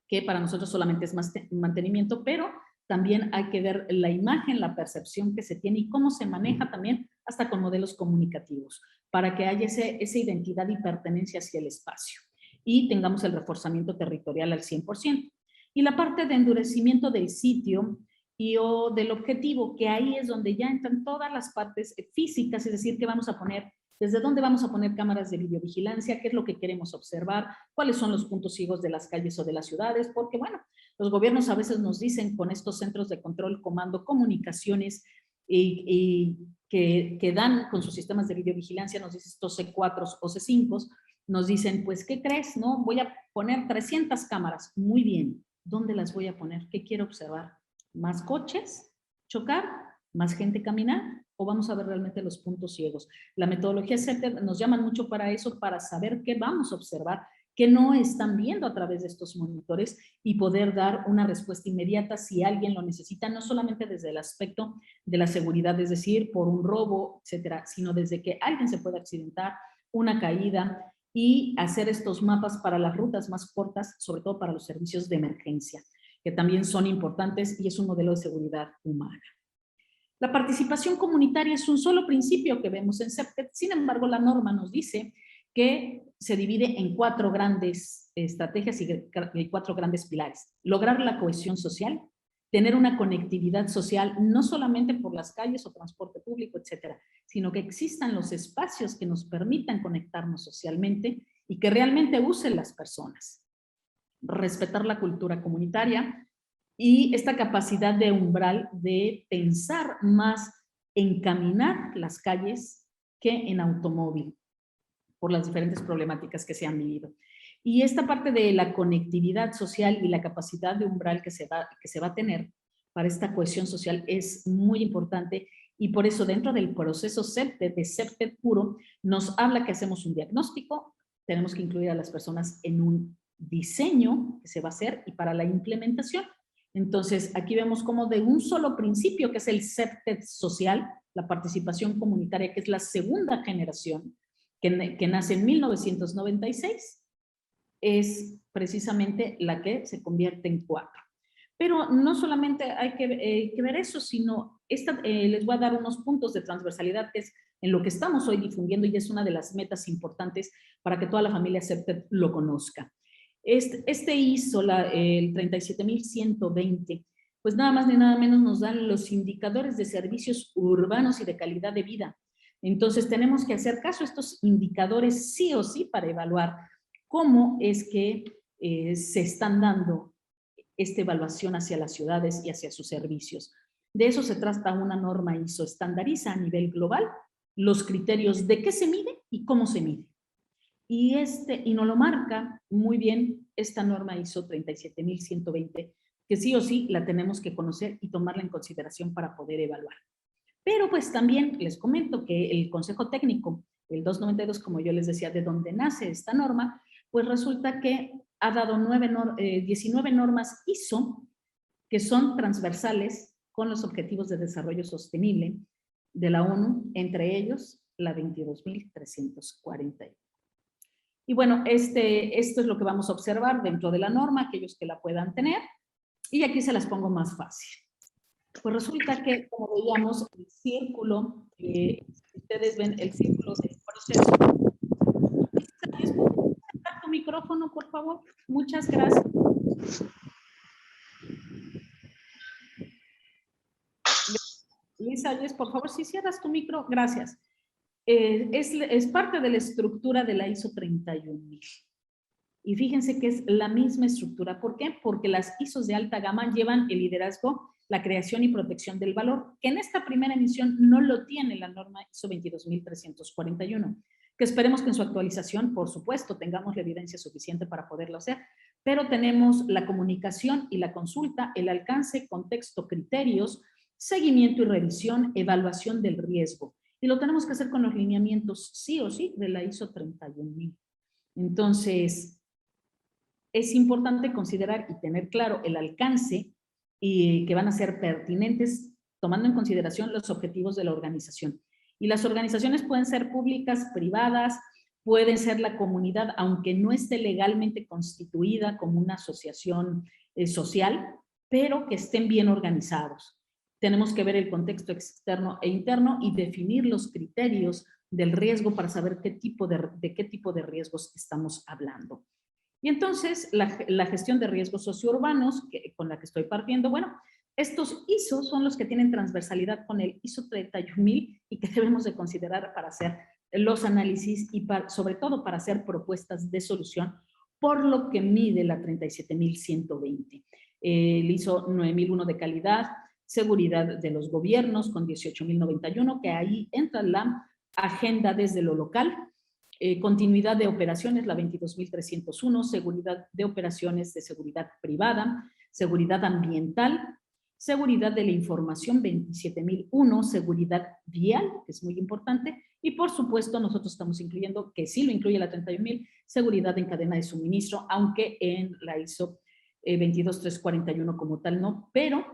que para nosotros solamente es mantenimiento, pero también hay que ver la imagen, la percepción que se tiene y cómo se maneja también hasta con modelos comunicativos, para que haya esa identidad y pertenencia hacia el espacio y tengamos el reforzamiento territorial al 100%. Y la parte de endurecimiento del sitio o del objetivo, que ahí es donde ya entran todas las partes físicas, es decir, que vamos a poner, desde dónde vamos a poner cámaras de videovigilancia, qué es lo que queremos observar, cuáles son los puntos ciegos de las calles o de las ciudades, porque bueno, los gobiernos a veces nos dicen con estos centros de control, comando, comunicaciones y que dan con sus sistemas de videovigilancia, nos dicen estos C4 o C5, nos dicen, pues, ¿qué crees? No, voy a poner 300 cámaras. Muy bien, ¿dónde las voy a poner? ¿Qué quiero observar? ¿Más coches? ¿Chocar? ¿Más gente caminar? ¿O vamos a ver realmente los puntos ciegos? La metodología CETED nos llama mucho para eso, para saber qué vamos a observar, qué no están viendo a través de estos monitores y poder dar una respuesta inmediata si alguien lo necesita, no solamente desde el aspecto de la seguridad, es decir, por un robo, etcétera, sino desde que alguien se puede accidentar, una caída, y hacer estos mapas para las rutas más cortas, sobre todo para los servicios de emergencia, que también son importantes y es un modelo de seguridad humana. La participación comunitaria es un solo principio que vemos en CEPTED, sin embargo la norma nos dice que se divide en 4 grandes estrategias y 4 grandes pilares. Lograr la cohesión social, tener una conectividad social, no solamente por las calles o transporte público, etcétera, sino que existan los espacios que nos permitan conectarnos socialmente y que realmente usen las personas. Respetar la cultura comunitaria y esta capacidad de umbral de pensar más en caminar las calles que en automóvil, por las diferentes problemáticas que se han vivido. Y esta parte de la conectividad social y la capacidad de umbral que se va a tener para esta cohesión social es muy importante y por eso dentro del proceso CEPTED, de CEPTED puro, nos habla que hacemos un diagnóstico, tenemos que incluir a las personas en un diseño que se va a hacer y para la implementación. Entonces, aquí vemos como de un solo principio, que es el CEPTED social, la participación comunitaria, que es la segunda generación, que nace en 1996, es precisamente la que se convierte en 4. Pero no solamente hay que ver eso, sino les voy a dar unos puntos de transversalidad, que es en lo que estamos hoy difundiendo y es una de las metas importantes para que toda la familia CEPTED lo conozca. Este ISO, el 37120, pues nada más ni nada menos nos dan los indicadores de servicios urbanos y de calidad de vida. Entonces tenemos que hacer caso a estos indicadores sí o sí para evaluar cómo es que se están dando esta evaluación hacia las ciudades y hacia sus servicios. De eso se trata una norma ISO, estandariza a nivel global los criterios de qué se mide y cómo se mide. Y nos lo marca muy bien esta norma ISO 37120, que sí o sí la tenemos que conocer y tomarla en consideración para poder evaluar. Pero pues también les comento que el Consejo Técnico, el 292, como yo les decía, de donde nace esta norma, pues resulta que ha dado 19 normas ISO que son transversales con los Objetivos de Desarrollo Sostenible de la ONU, entre ellos la 22.341. Y bueno, esto es lo que vamos a observar dentro de la norma, aquellos que la puedan tener, y aquí se las pongo más fácil. Pues resulta que, como veíamos, el círculo, ustedes ven el círculo del proceso. ¿Puedes acercar tu micrófono, por favor? Muchas gracias. Lisa, por favor, si cierras tu micro, gracias. Es parte de la estructura de la ISO 31000. Y fíjense que es la misma estructura. ¿Por qué? Porque las ISOs de alta gama llevan el liderazgo, la creación y protección del valor, que en esta primera emisión no lo tiene la norma ISO 22341, que esperemos que en su actualización, por supuesto, tengamos la evidencia suficiente para poderlo hacer, pero tenemos la comunicación y la consulta, el alcance, contexto, criterios, seguimiento y revisión, evaluación del riesgo. Y lo tenemos que hacer con los lineamientos sí o sí de la ISO 31000. Entonces, es importante considerar y tener claro el alcance y que van a ser pertinentes tomando en consideración los objetivos de la organización. Y las organizaciones pueden ser públicas, privadas, pueden ser la comunidad, aunque no esté legalmente constituida como una asociación social, pero que estén bien organizados. Tenemos que ver el contexto externo e interno y definir los criterios del riesgo para saber de qué tipo de riesgos estamos hablando. Y entonces, la gestión de riesgos sociourbanos, con la que estoy partiendo, bueno, estos ISO son los que tienen transversalidad con el ISO 31000 y que debemos de considerar para hacer los análisis y sobre todo para hacer propuestas de solución, por lo que mide la 37120. El ISO 9001 de calidad, seguridad de los gobiernos con 18091, que ahí entra la agenda desde lo local, continuidad de operaciones, la 22.301, seguridad de operaciones de seguridad privada, seguridad ambiental, seguridad de la información, 27.001, seguridad vial, que es muy importante, y por supuesto nosotros estamos incluyendo, que sí lo incluye la 31.000, seguridad en cadena de suministro, aunque en la ISO 22341 como tal no, pero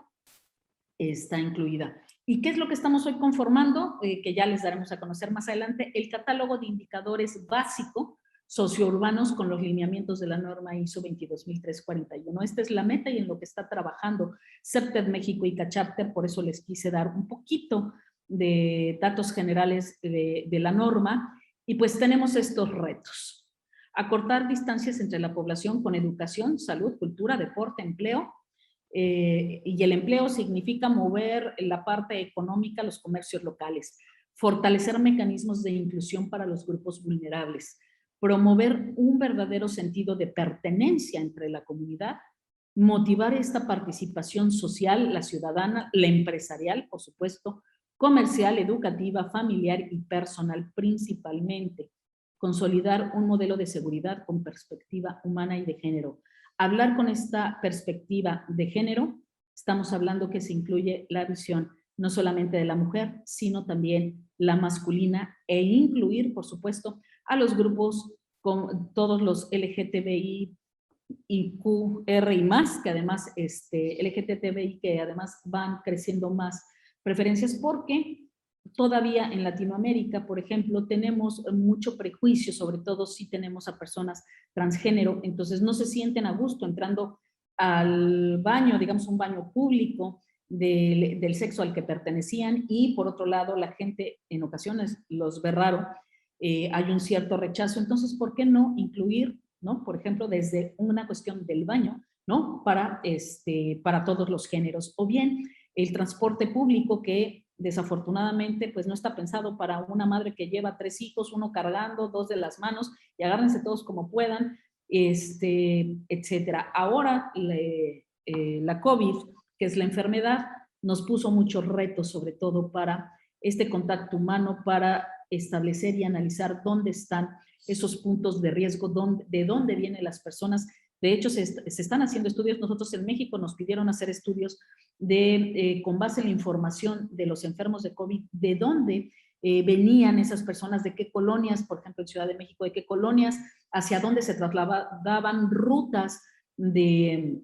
está incluida. ¿Y qué es lo que estamos hoy conformando? Que ya les daremos a conocer más adelante, el catálogo de indicadores básico sociourbanos con los lineamientos de la norma ISO 22341. Esta es la meta y en lo que está trabajando CEPTED México y CACHAPTER, por eso les quise dar un poquito de datos generales de la norma, y pues tenemos estos retos. Acortar distancias entre la población con educación, salud, cultura, deporte, empleo, y el empleo significa mover la parte económica, los comercios locales, fortalecer mecanismos de inclusión para los grupos vulnerables, promover un verdadero sentido de pertenencia entre la comunidad, motivar esta participación social, la ciudadana, la empresarial, por supuesto, comercial, educativa, familiar y personal principalmente, consolidar un modelo de seguridad con perspectiva humana y de género. Hablar con esta perspectiva de género, estamos hablando que se incluye la visión no solamente de la mujer, sino también la masculina e incluir, por supuesto, a los grupos con todos los LGTBI y QR y más, que además LGTBI que además van creciendo más preferencias porque todavía en Latinoamérica, por ejemplo, tenemos mucho prejuicio, sobre todo si tenemos a personas transgénero, entonces no se sienten a gusto entrando al baño, digamos un baño público del sexo al que pertenecían, y por otro lado la gente en ocasiones los ve raro, hay un cierto rechazo, entonces ¿por qué no incluir, ¿no? Por ejemplo, desde una cuestión del baño, ¿no? Para todos los géneros, o bien el transporte público que desafortunadamente pues no está pensado para una madre que lleva 3 hijos, uno cargando, 2 de las manos, y agárrense todos como puedan, etcétera. Ahora la COVID, que es la enfermedad, nos puso muchos retos, sobre todo para este contacto humano, para establecer y analizar dónde están esos puntos de riesgo, de dónde vienen las personas. De hecho, se están haciendo estudios. Nosotros en México nos pidieron hacer estudios con base en la información de los enfermos de COVID, de dónde venían esas personas, de qué colonias, por ejemplo, en Ciudad de México, de qué colonias, hacia dónde se trasladaban rutas de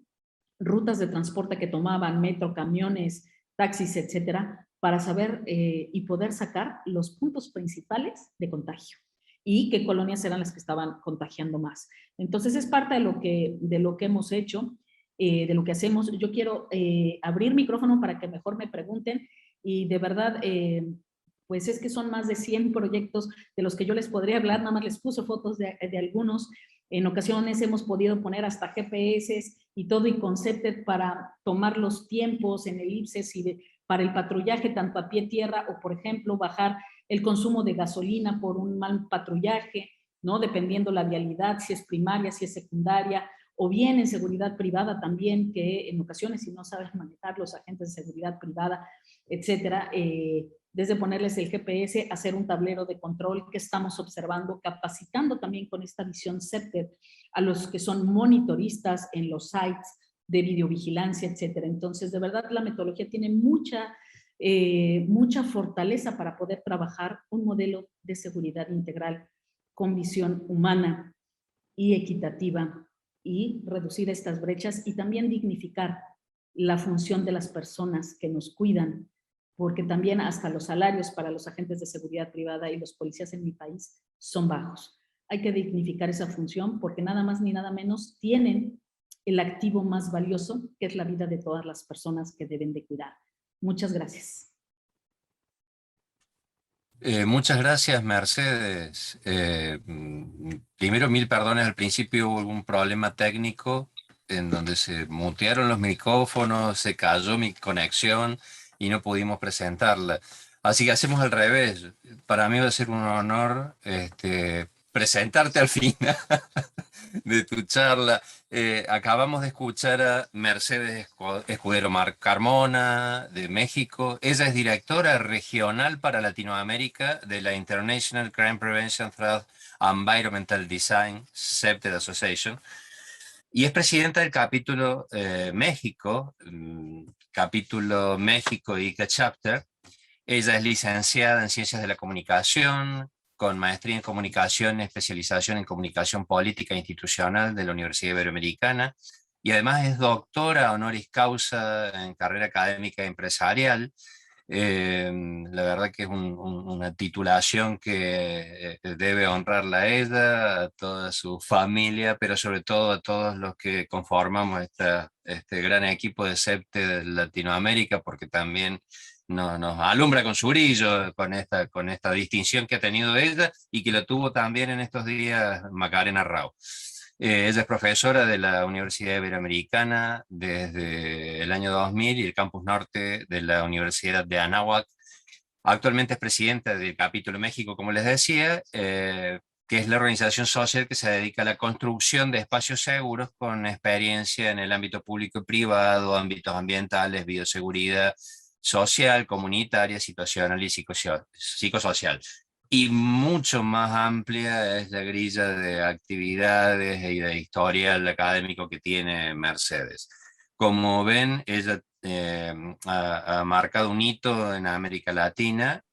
transporte que tomaban, metro, camiones, taxis, etcétera, para saber y poder sacar los puntos principales de contagio y qué colonias eran las que estaban contagiando más. Entonces es parte de lo que hemos hecho, de lo que hacemos. Yo quiero abrir micrófono para que mejor me pregunten, y de verdad, pues es que son más de 100 proyectos de los que yo les podría hablar, nada más les puse fotos de algunos. En ocasiones hemos podido poner hasta GPS y todo y concepted para tomar los tiempos en el IPSES y para el patrullaje tanto a pie tierra, o por ejemplo bajar el consumo de gasolina por un mal patrullaje, ¿no? Dependiendo la vialidad, si es primaria, si es secundaria, o bien en seguridad privada también, que en ocasiones si no saben manejar los agentes de seguridad privada, etcétera, desde ponerles el GPS, hacer un tablero de control que estamos observando, capacitando también con esta visión CEPTED a los que son monitoristas en los sites de videovigilancia, etcétera. Entonces, de verdad, la metodología tiene mucha fortaleza para poder trabajar un modelo de seguridad integral con visión humana y equitativa y reducir estas brechas y también dignificar la función de las personas que nos cuidan, porque también hasta los salarios para los agentes de seguridad privada y los policías en mi país son bajos. Hay que dignificar esa función porque nada más ni nada menos tienen el activo más valioso, que es la vida de todas las personas que deben de cuidar. Muchas gracias. Muchas gracias, Mercedes. Primero, mil perdones, al principio hubo un problema técnico en donde se mutearon los micrófonos, se cayó mi conexión y no pudimos presentarla. Así que hacemos al revés. Para mí va a ser un honor presentarte al final de tu charla. Acabamos de escuchar a Mercedes Escudero Carmona, de México. Ella es directora regional para Latinoamérica de la International Crime Prevention Threat Environmental Design CEPTED Association y es presidenta del capítulo México, capítulo México ICA Chapter. Ella es licenciada en Ciencias de la Comunicación, con maestría en Comunicación, especialización en Comunicación Política e Institucional de la Universidad Iberoamericana, y además es doctora honoris causa en carrera académica empresarial. La verdad que es una titulación que debe honrarla a ella, a toda su familia, pero sobre todo a todos los que conformamos este gran equipo de CEPTE de Latinoamérica, porque también nos alumbra con su brillo, con esta distinción que ha tenido ella y que lo tuvo también en estos días Macarena Rao. Ella es profesora de la Universidad Iberoamericana desde el año 2000 y el Campus Norte de la Universidad de Anáhuac. Actualmente es presidenta del Capítulo México, como les decía, que es la organización social que se dedica a la construcción de espacios seguros con experiencia en el ámbito público y privado, ámbitos ambientales, bioseguridad, social, comunitaria, situacional y psicosocial. Y mucho más amplia es la grilla de actividades y de historial académico que tiene Mercedes. Como ven, ella ha marcado un hito en América Latina,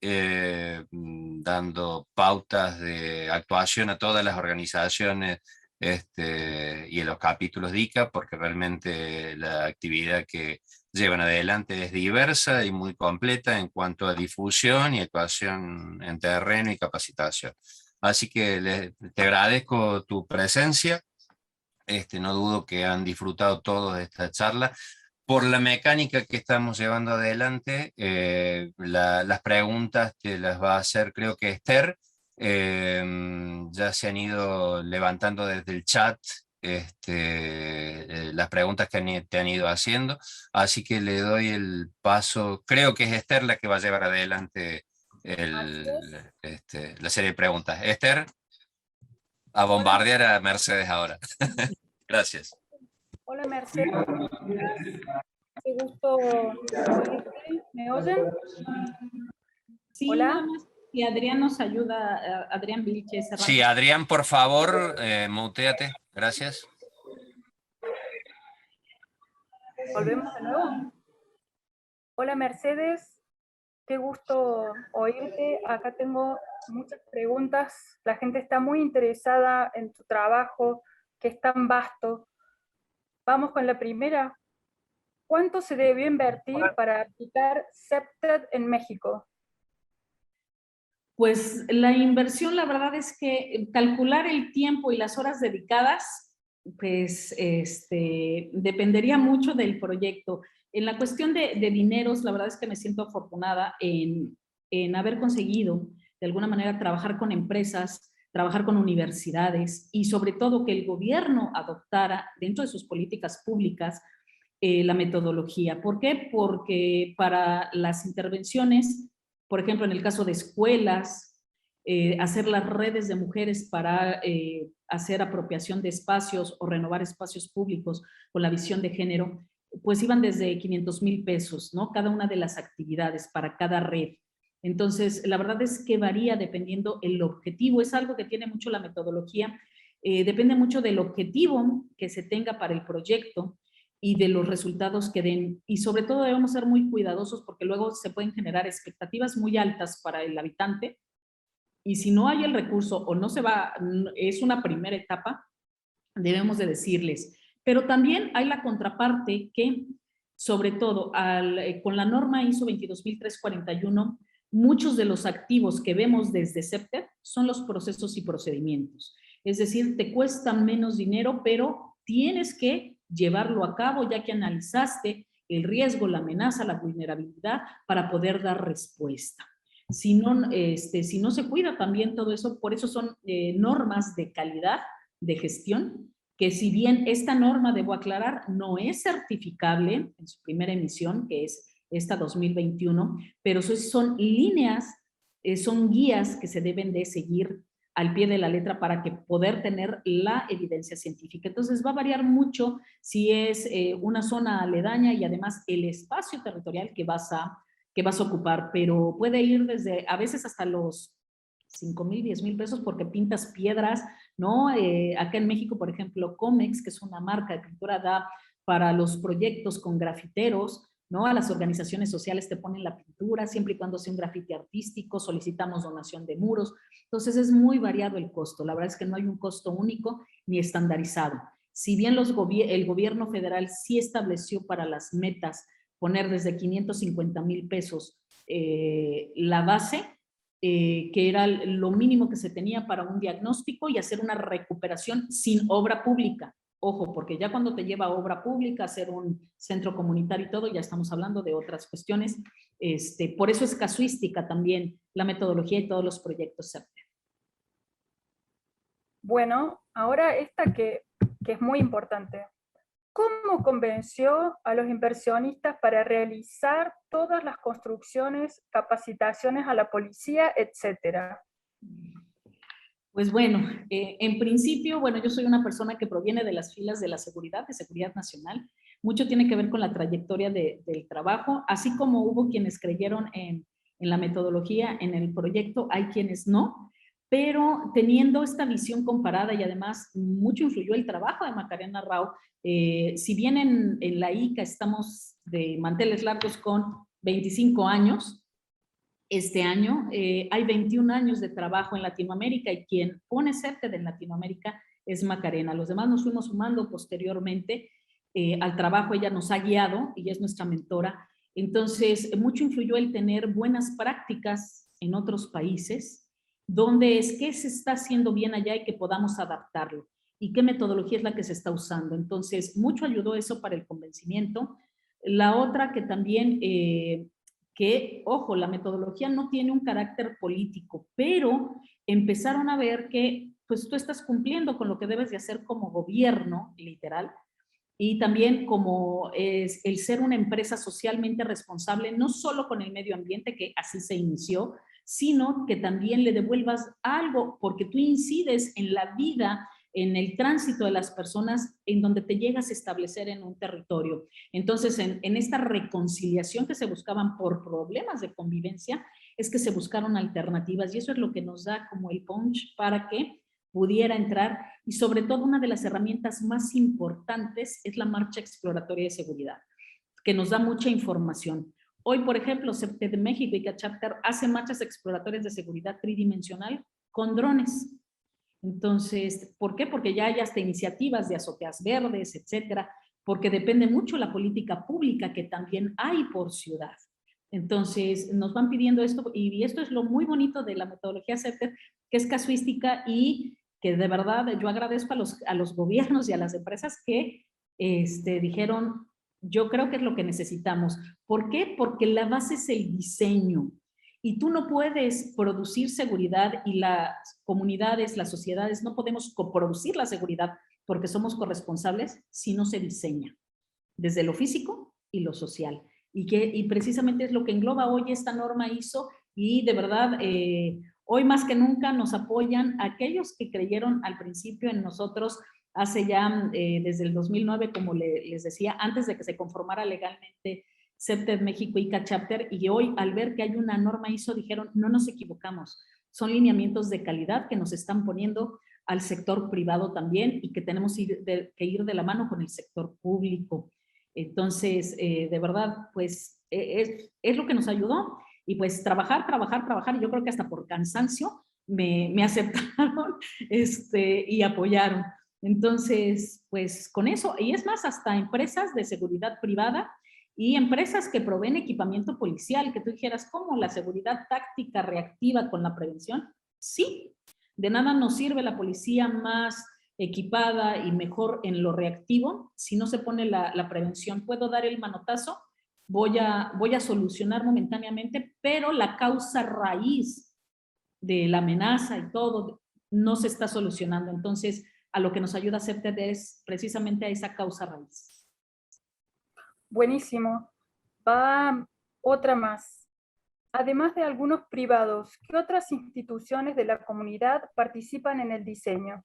dando pautas de actuación a todas las organizaciones y en los capítulos de ICA, porque realmente la actividad que llevan adelante es diversa y muy completa en cuanto a difusión y actuación en terreno y capacitación. Así que te agradezco tu presencia. No dudo que han disfrutado todos de esta charla. Por la mecánica que estamos llevando adelante, las preguntas que las va a hacer creo que Esther, ya se han ido levantando desde el chat las preguntas que te han ido haciendo, así que le doy el paso, creo que es Esther la que va a llevar adelante la serie de preguntas. Esther, a bombardear a Mercedes ahora. Gracias. Hola Mercedes, qué gusto oírte. ¿Me oyen? Sí, Hola. nada más si Adrián nos ayuda, Adrián Vilches. Sí, Adrián, por favor, muteate. Gracias. Volvemos de nuevo. Hola Mercedes, qué gusto oírte. Acá tengo muchas preguntas. La gente está muy interesada en tu trabajo, que es tan vasto. Vamos con la primera. ¿Cuánto se debió invertir para aplicar CEPTED en México? Pues la inversión, la verdad es que calcular el tiempo y las horas dedicadas, pues dependería mucho del proyecto. En la cuestión de dineros, la verdad es que me siento afortunada en haber conseguido de alguna manera trabajar con empresas, trabajar con universidades y sobre todo que el gobierno adoptara dentro de sus políticas públicas la metodología. ¿Por qué? Porque para las intervenciones, por ejemplo, en el caso de escuelas, hacer las redes de mujeres para hacer apropiación de espacios o renovar espacios públicos con la visión de género, pues iban desde 500,000 pesos, ¿no? Cada una de las actividades para cada red. Entonces, la verdad es que varía dependiendo el objetivo. Es algo que tiene mucho la metodología. Depende mucho del objetivo que se tenga para el proyecto y de los resultados que den. Y sobre todo debemos ser muy cuidadosos porque luego se pueden generar expectativas muy altas para el habitante y si no hay el recurso o no se va, es una primera etapa, debemos de decirles. Pero también hay la contraparte que, sobre todo, con la norma ISO 22341, muchos de los activos que vemos desde CEPTER son los procesos y procedimientos. Es decir, te cuesta menos dinero, pero tienes que llevarlo a cabo ya que analizaste el riesgo, la amenaza, la vulnerabilidad para poder dar respuesta. Si no se cuida también todo eso, por eso son normas de calidad de gestión, que si bien esta norma, debo aclarar, no es certificable en su primera emisión, que es esta 2021, pero son líneas, son guías que se deben de seguir al pie de la letra para que poder tener la evidencia científica. Entonces va a variar mucho si es una zona aledaña y además el espacio territorial que vas a ocupar, pero puede ir desde a veces hasta los 5,000, 10,000 pesos porque pintas piedras, ¿no? Acá en México, por ejemplo, Comex, que es una marca de pintura, da para los proyectos con grafiteros, ¿no? A las organizaciones sociales te ponen la pintura, siempre y cuando sea un grafiti artístico, solicitamos donación de muros. Entonces es muy variado el costo, la verdad es que no hay un costo único ni estandarizado. Si bien el gobierno federal sí estableció para las metas poner desde 550,000 pesos la base, que era lo mínimo que se tenía para un diagnóstico y hacer una recuperación sin obra pública. Ojo, porque ya cuando te lleva a obra pública, hacer un centro comunitario y todo, ya estamos hablando de otras cuestiones. Por eso es casuística también la metodología y todos los proyectos CEPTER. Bueno, ahora esta que es muy importante. ¿Cómo convenció a los inversionistas para realizar todas las construcciones, capacitaciones a la policía, etcétera? Pues bueno, en principio, bueno, yo soy una persona que proviene de las filas de la seguridad, de seguridad nacional. Mucho tiene que ver con la trayectoria del trabajo, así como hubo quienes creyeron en la metodología, en el proyecto, hay quienes no, pero teniendo esta visión comparada y además mucho influyó el trabajo de Macarena Rao. Si bien en la ICA estamos de manteles largos con 25 años, este año hay 21 años de trabajo en Latinoamérica y quien pone CEPTED en Latinoamérica es Macarena. Los demás nos fuimos sumando posteriormente al trabajo, ella nos ha guiado y es nuestra mentora. Entonces, mucho influyó el tener buenas prácticas en otros países, donde es que se está haciendo bien allá y que podamos adaptarlo y qué metodología es la que se está usando. Entonces, mucho ayudó eso para el convencimiento. La otra que también que, ojo, la metodología no tiene un carácter político, pero empezaron a ver que pues tú estás cumpliendo con lo que debes de hacer como gobierno, literal, y también como es el ser una empresa socialmente responsable, no solo con el medio ambiente, que así se inició, sino que también le devuelvas algo, porque tú incides en la vida, en el tránsito de las personas en donde te llegas a establecer en un territorio. Entonces, en esta reconciliación que se buscaban por problemas de convivencia, es que se buscaron alternativas y eso es lo que nos da como el punch para que pudiera entrar y sobre todo una de las herramientas más importantes es la marcha exploratoria de seguridad, que nos da mucha información. Hoy, por ejemplo, CEPTED de México y CACHAPTER hace marchas exploratorias de seguridad tridimensional con drones. Entonces, ¿por qué? Porque ya hay hasta iniciativas de azoteas verdes, etcétera, porque depende mucho la política pública que también hay por ciudad. Entonces, nos van pidiendo esto y esto es lo muy bonito de la metodología CEPTED, que es casuística y que de verdad yo agradezco a los gobiernos y a las empresas que dijeron, yo creo que es lo que necesitamos. ¿Por qué? Porque la base es el diseño. Y tú no puedes producir seguridad y las comunidades, las sociedades, no podemos coproducir la seguridad porque somos corresponsables si no se diseña, desde lo físico y lo social. Y precisamente es lo que engloba hoy esta norma ISO y de verdad hoy más que nunca nos apoyan aquellos que creyeron al principio en nosotros hace ya desde el 2009, como les decía, antes de que se conformara legalmente CEPTED México y CACHAPTER, y hoy al ver que hay una norma ISO dijeron, no nos equivocamos, son lineamientos de calidad que nos están poniendo al sector privado también y que tenemos que ir de la mano con el sector público. Entonces, de verdad, pues es lo que nos ayudó y pues trabajar y yo creo que hasta por cansancio me aceptaron y apoyaron. Entonces, pues con eso, y es más, hasta empresas de seguridad privada y empresas que proveen equipamiento policial, que tú dijeras, ¿cómo? ¿La seguridad táctica reactiva con la prevención? Sí, de nada nos sirve la policía más equipada y mejor en lo reactivo si no se pone la prevención. Puedo dar el manotazo, voy a solucionar momentáneamente, pero la causa raíz de la amenaza y todo no se está solucionando. Entonces, a lo que nos ayuda a CEPTED es precisamente a esa causa raíz. Buenísimo. Va otra más. Además de algunos privados, ¿qué otras instituciones de la comunidad participan en el diseño?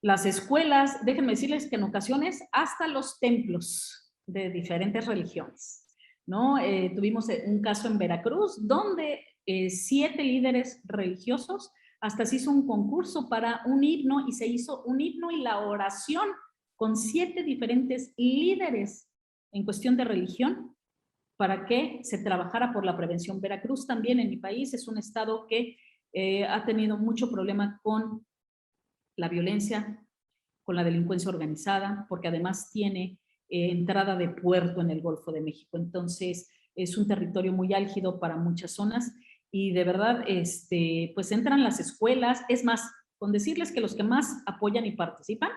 Las escuelas, déjenme decirles que en ocasiones hasta los templos de diferentes religiones, ¿no? Tuvimos un caso en Veracruz donde 7 líderes religiosos hasta se hizo un concurso para un himno y se hizo un himno y la oración con 7 diferentes líderes en cuestión de religión para que se trabajara por la prevención. Veracruz también en mi país es un estado que ha tenido mucho problema con la violencia, con la delincuencia organizada, porque además tiene entrada de puerto en el Golfo de México. Entonces, es un territorio muy álgido para muchas zonas y de verdad, pues entran las escuelas. Es más, con decirles que los que más apoyan y participan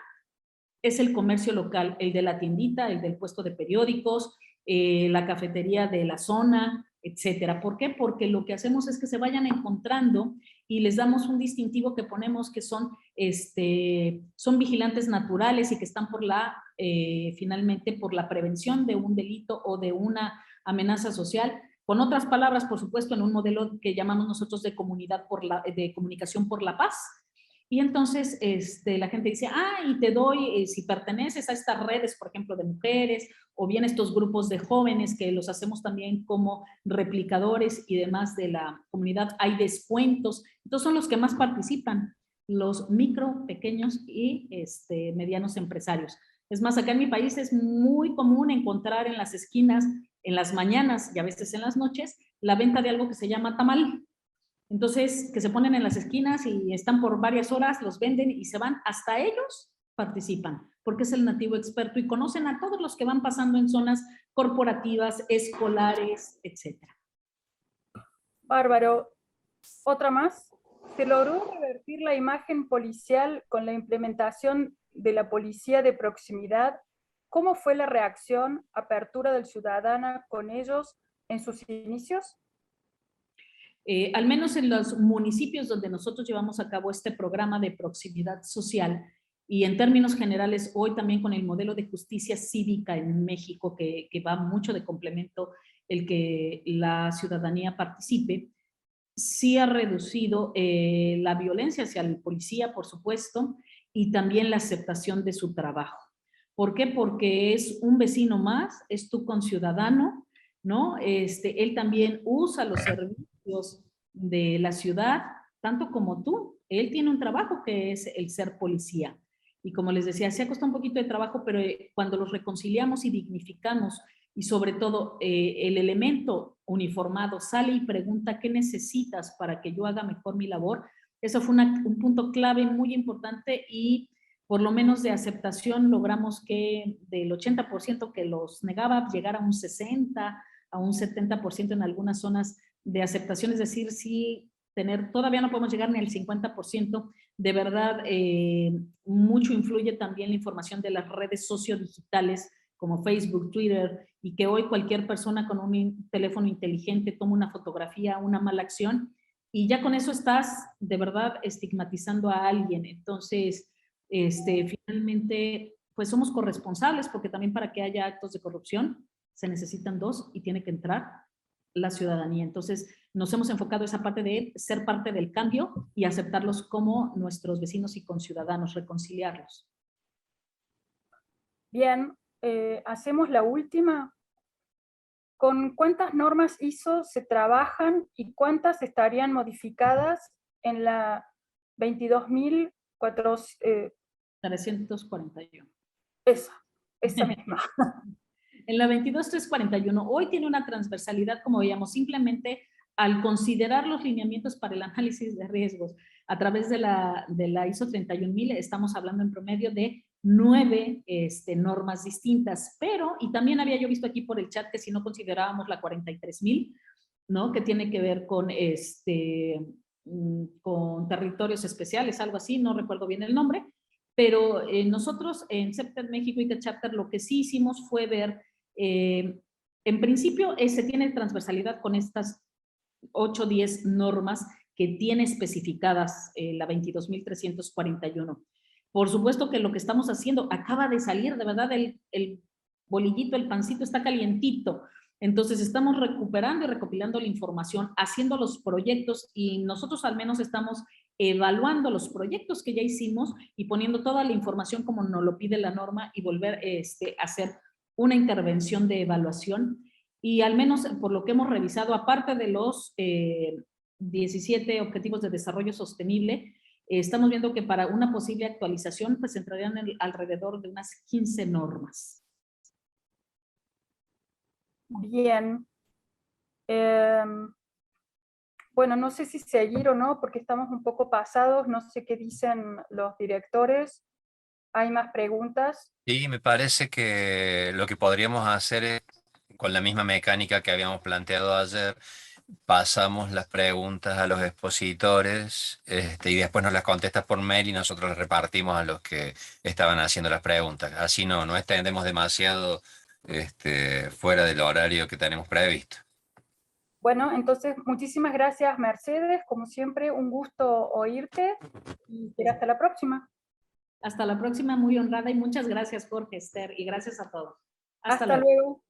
es el comercio local, el de la tiendita, el del puesto de periódicos, la cafetería de la zona, etcétera. ¿Por qué? Porque lo que hacemos es que se vayan encontrando y les damos un distintivo que ponemos que son vigilantes naturales y que están finalmente por la prevención de un delito o de una amenaza social. Con otras palabras, por supuesto, en un modelo que llamamos nosotros de comunicación por la paz. Y entonces la gente dice, y te doy, si perteneces a estas redes, por ejemplo, de mujeres, o bien estos grupos de jóvenes que los hacemos también como replicadores y demás de la comunidad, hay descuentos. Entonces son los que más participan, los micro, pequeños y medianos empresarios. Es más, acá en mi país es muy común encontrar en las esquinas, en las mañanas y a veces en las noches, la venta de algo que se llama tamal. Entonces, que se ponen en las esquinas y están por varias horas, los venden y se van. Hasta ellos participan, porque es el nativo experto y conocen a todos los que van pasando en zonas corporativas, escolares, etc. Bárbaro. Otra más. ¿Se logró revertir la imagen policial con la implementación de la policía de proximidad? ¿Cómo fue la reacción, apertura del ciudadano con ellos en sus inicios? Al menos en los municipios donde nosotros llevamos a cabo este programa de proximidad social y en términos generales hoy también con el modelo de justicia cívica en México que va mucho de complemento el que la ciudadanía participe, sí ha reducido la violencia hacia el policía, por supuesto, y también la aceptación de su trabajo. ¿Por qué? Porque es un vecino más, es tu conciudadano, ¿no? Él también usa los servicios de la ciudad, tanto como tú. Él tiene un trabajo que es el ser policía. Y como les decía, se ha costado un poquito de trabajo, pero cuando los reconciliamos y dignificamos, y sobre todo el elemento uniformado sale y pregunta qué necesitas para que yo haga mejor mi labor, eso fue un punto clave muy importante y por lo menos de aceptación logramos que del 80% que los negaba llegara a un 60%, a un 70% en algunas zonas de aceptación, es decir, sí todavía no podemos llegar ni al 50%, de verdad mucho influye también la información de las redes sociodigitales como Facebook, Twitter, y que hoy cualquier persona con un teléfono inteligente toma una fotografía, una mala acción, y ya con eso estás de verdad estigmatizando a alguien. Entonces, finalmente, pues somos corresponsables, porque también para que haya actos de corrupción se necesitan 2 y tiene que entrar la ciudadanía. Entonces, nos hemos enfocado esa parte de ser parte del cambio y aceptarlos como nuestros vecinos y conciudadanos, reconciliarlos. Bien, hacemos la última. ¿Con cuántas normas ISO se trabajan y cuántas estarían modificadas en la 341. Esa misma. En la 22341, hoy tiene una transversalidad, como veíamos, simplemente al considerar los lineamientos para el análisis de riesgos a través de la ISO 31000, estamos hablando en promedio de 9 normas distintas, pero, y también había yo visto aquí por el chat que si no considerábamos la 43000, ¿no? Que tiene que ver con territorios especiales, algo así, no recuerdo bien el nombre, pero nosotros en CEPTED México y CACHAPTER lo que sí hicimos fue ver, en principio se tiene transversalidad con estas 8 o 10 normas que tiene especificadas la 22.341. Por supuesto que lo que estamos haciendo acaba de salir, de verdad, el bolillito, el pancito está calientito. Entonces estamos recuperando y recopilando la información, haciendo los proyectos y nosotros al menos estamos evaluando los proyectos que ya hicimos y poniendo toda la información como nos lo pide la norma y volver a hacer una intervención de evaluación. Y al menos por lo que hemos revisado, aparte de los 17 Objetivos de Desarrollo Sostenible, estamos viendo que para una posible actualización pues entrarían alrededor de unas 15 normas. Bien. Bueno, no sé si seguir o no, porque estamos un poco pasados, no sé qué dicen los directores. ¿Hay más preguntas? Y me parece que lo que podríamos hacer es, con la misma mecánica que habíamos planteado ayer, pasamos las preguntas a los expositores y después nos las contestas por mail y nosotros las repartimos a los que estaban haciendo las preguntas. Así no extendemos demasiado fuera del horario que tenemos previsto. Bueno, entonces muchísimas gracias, Mercedes. Como siempre, un gusto oírte y será hasta la próxima. Hasta la próxima, muy honrada y muchas gracias, Jorge, Esther, y gracias a todos. Hasta luego.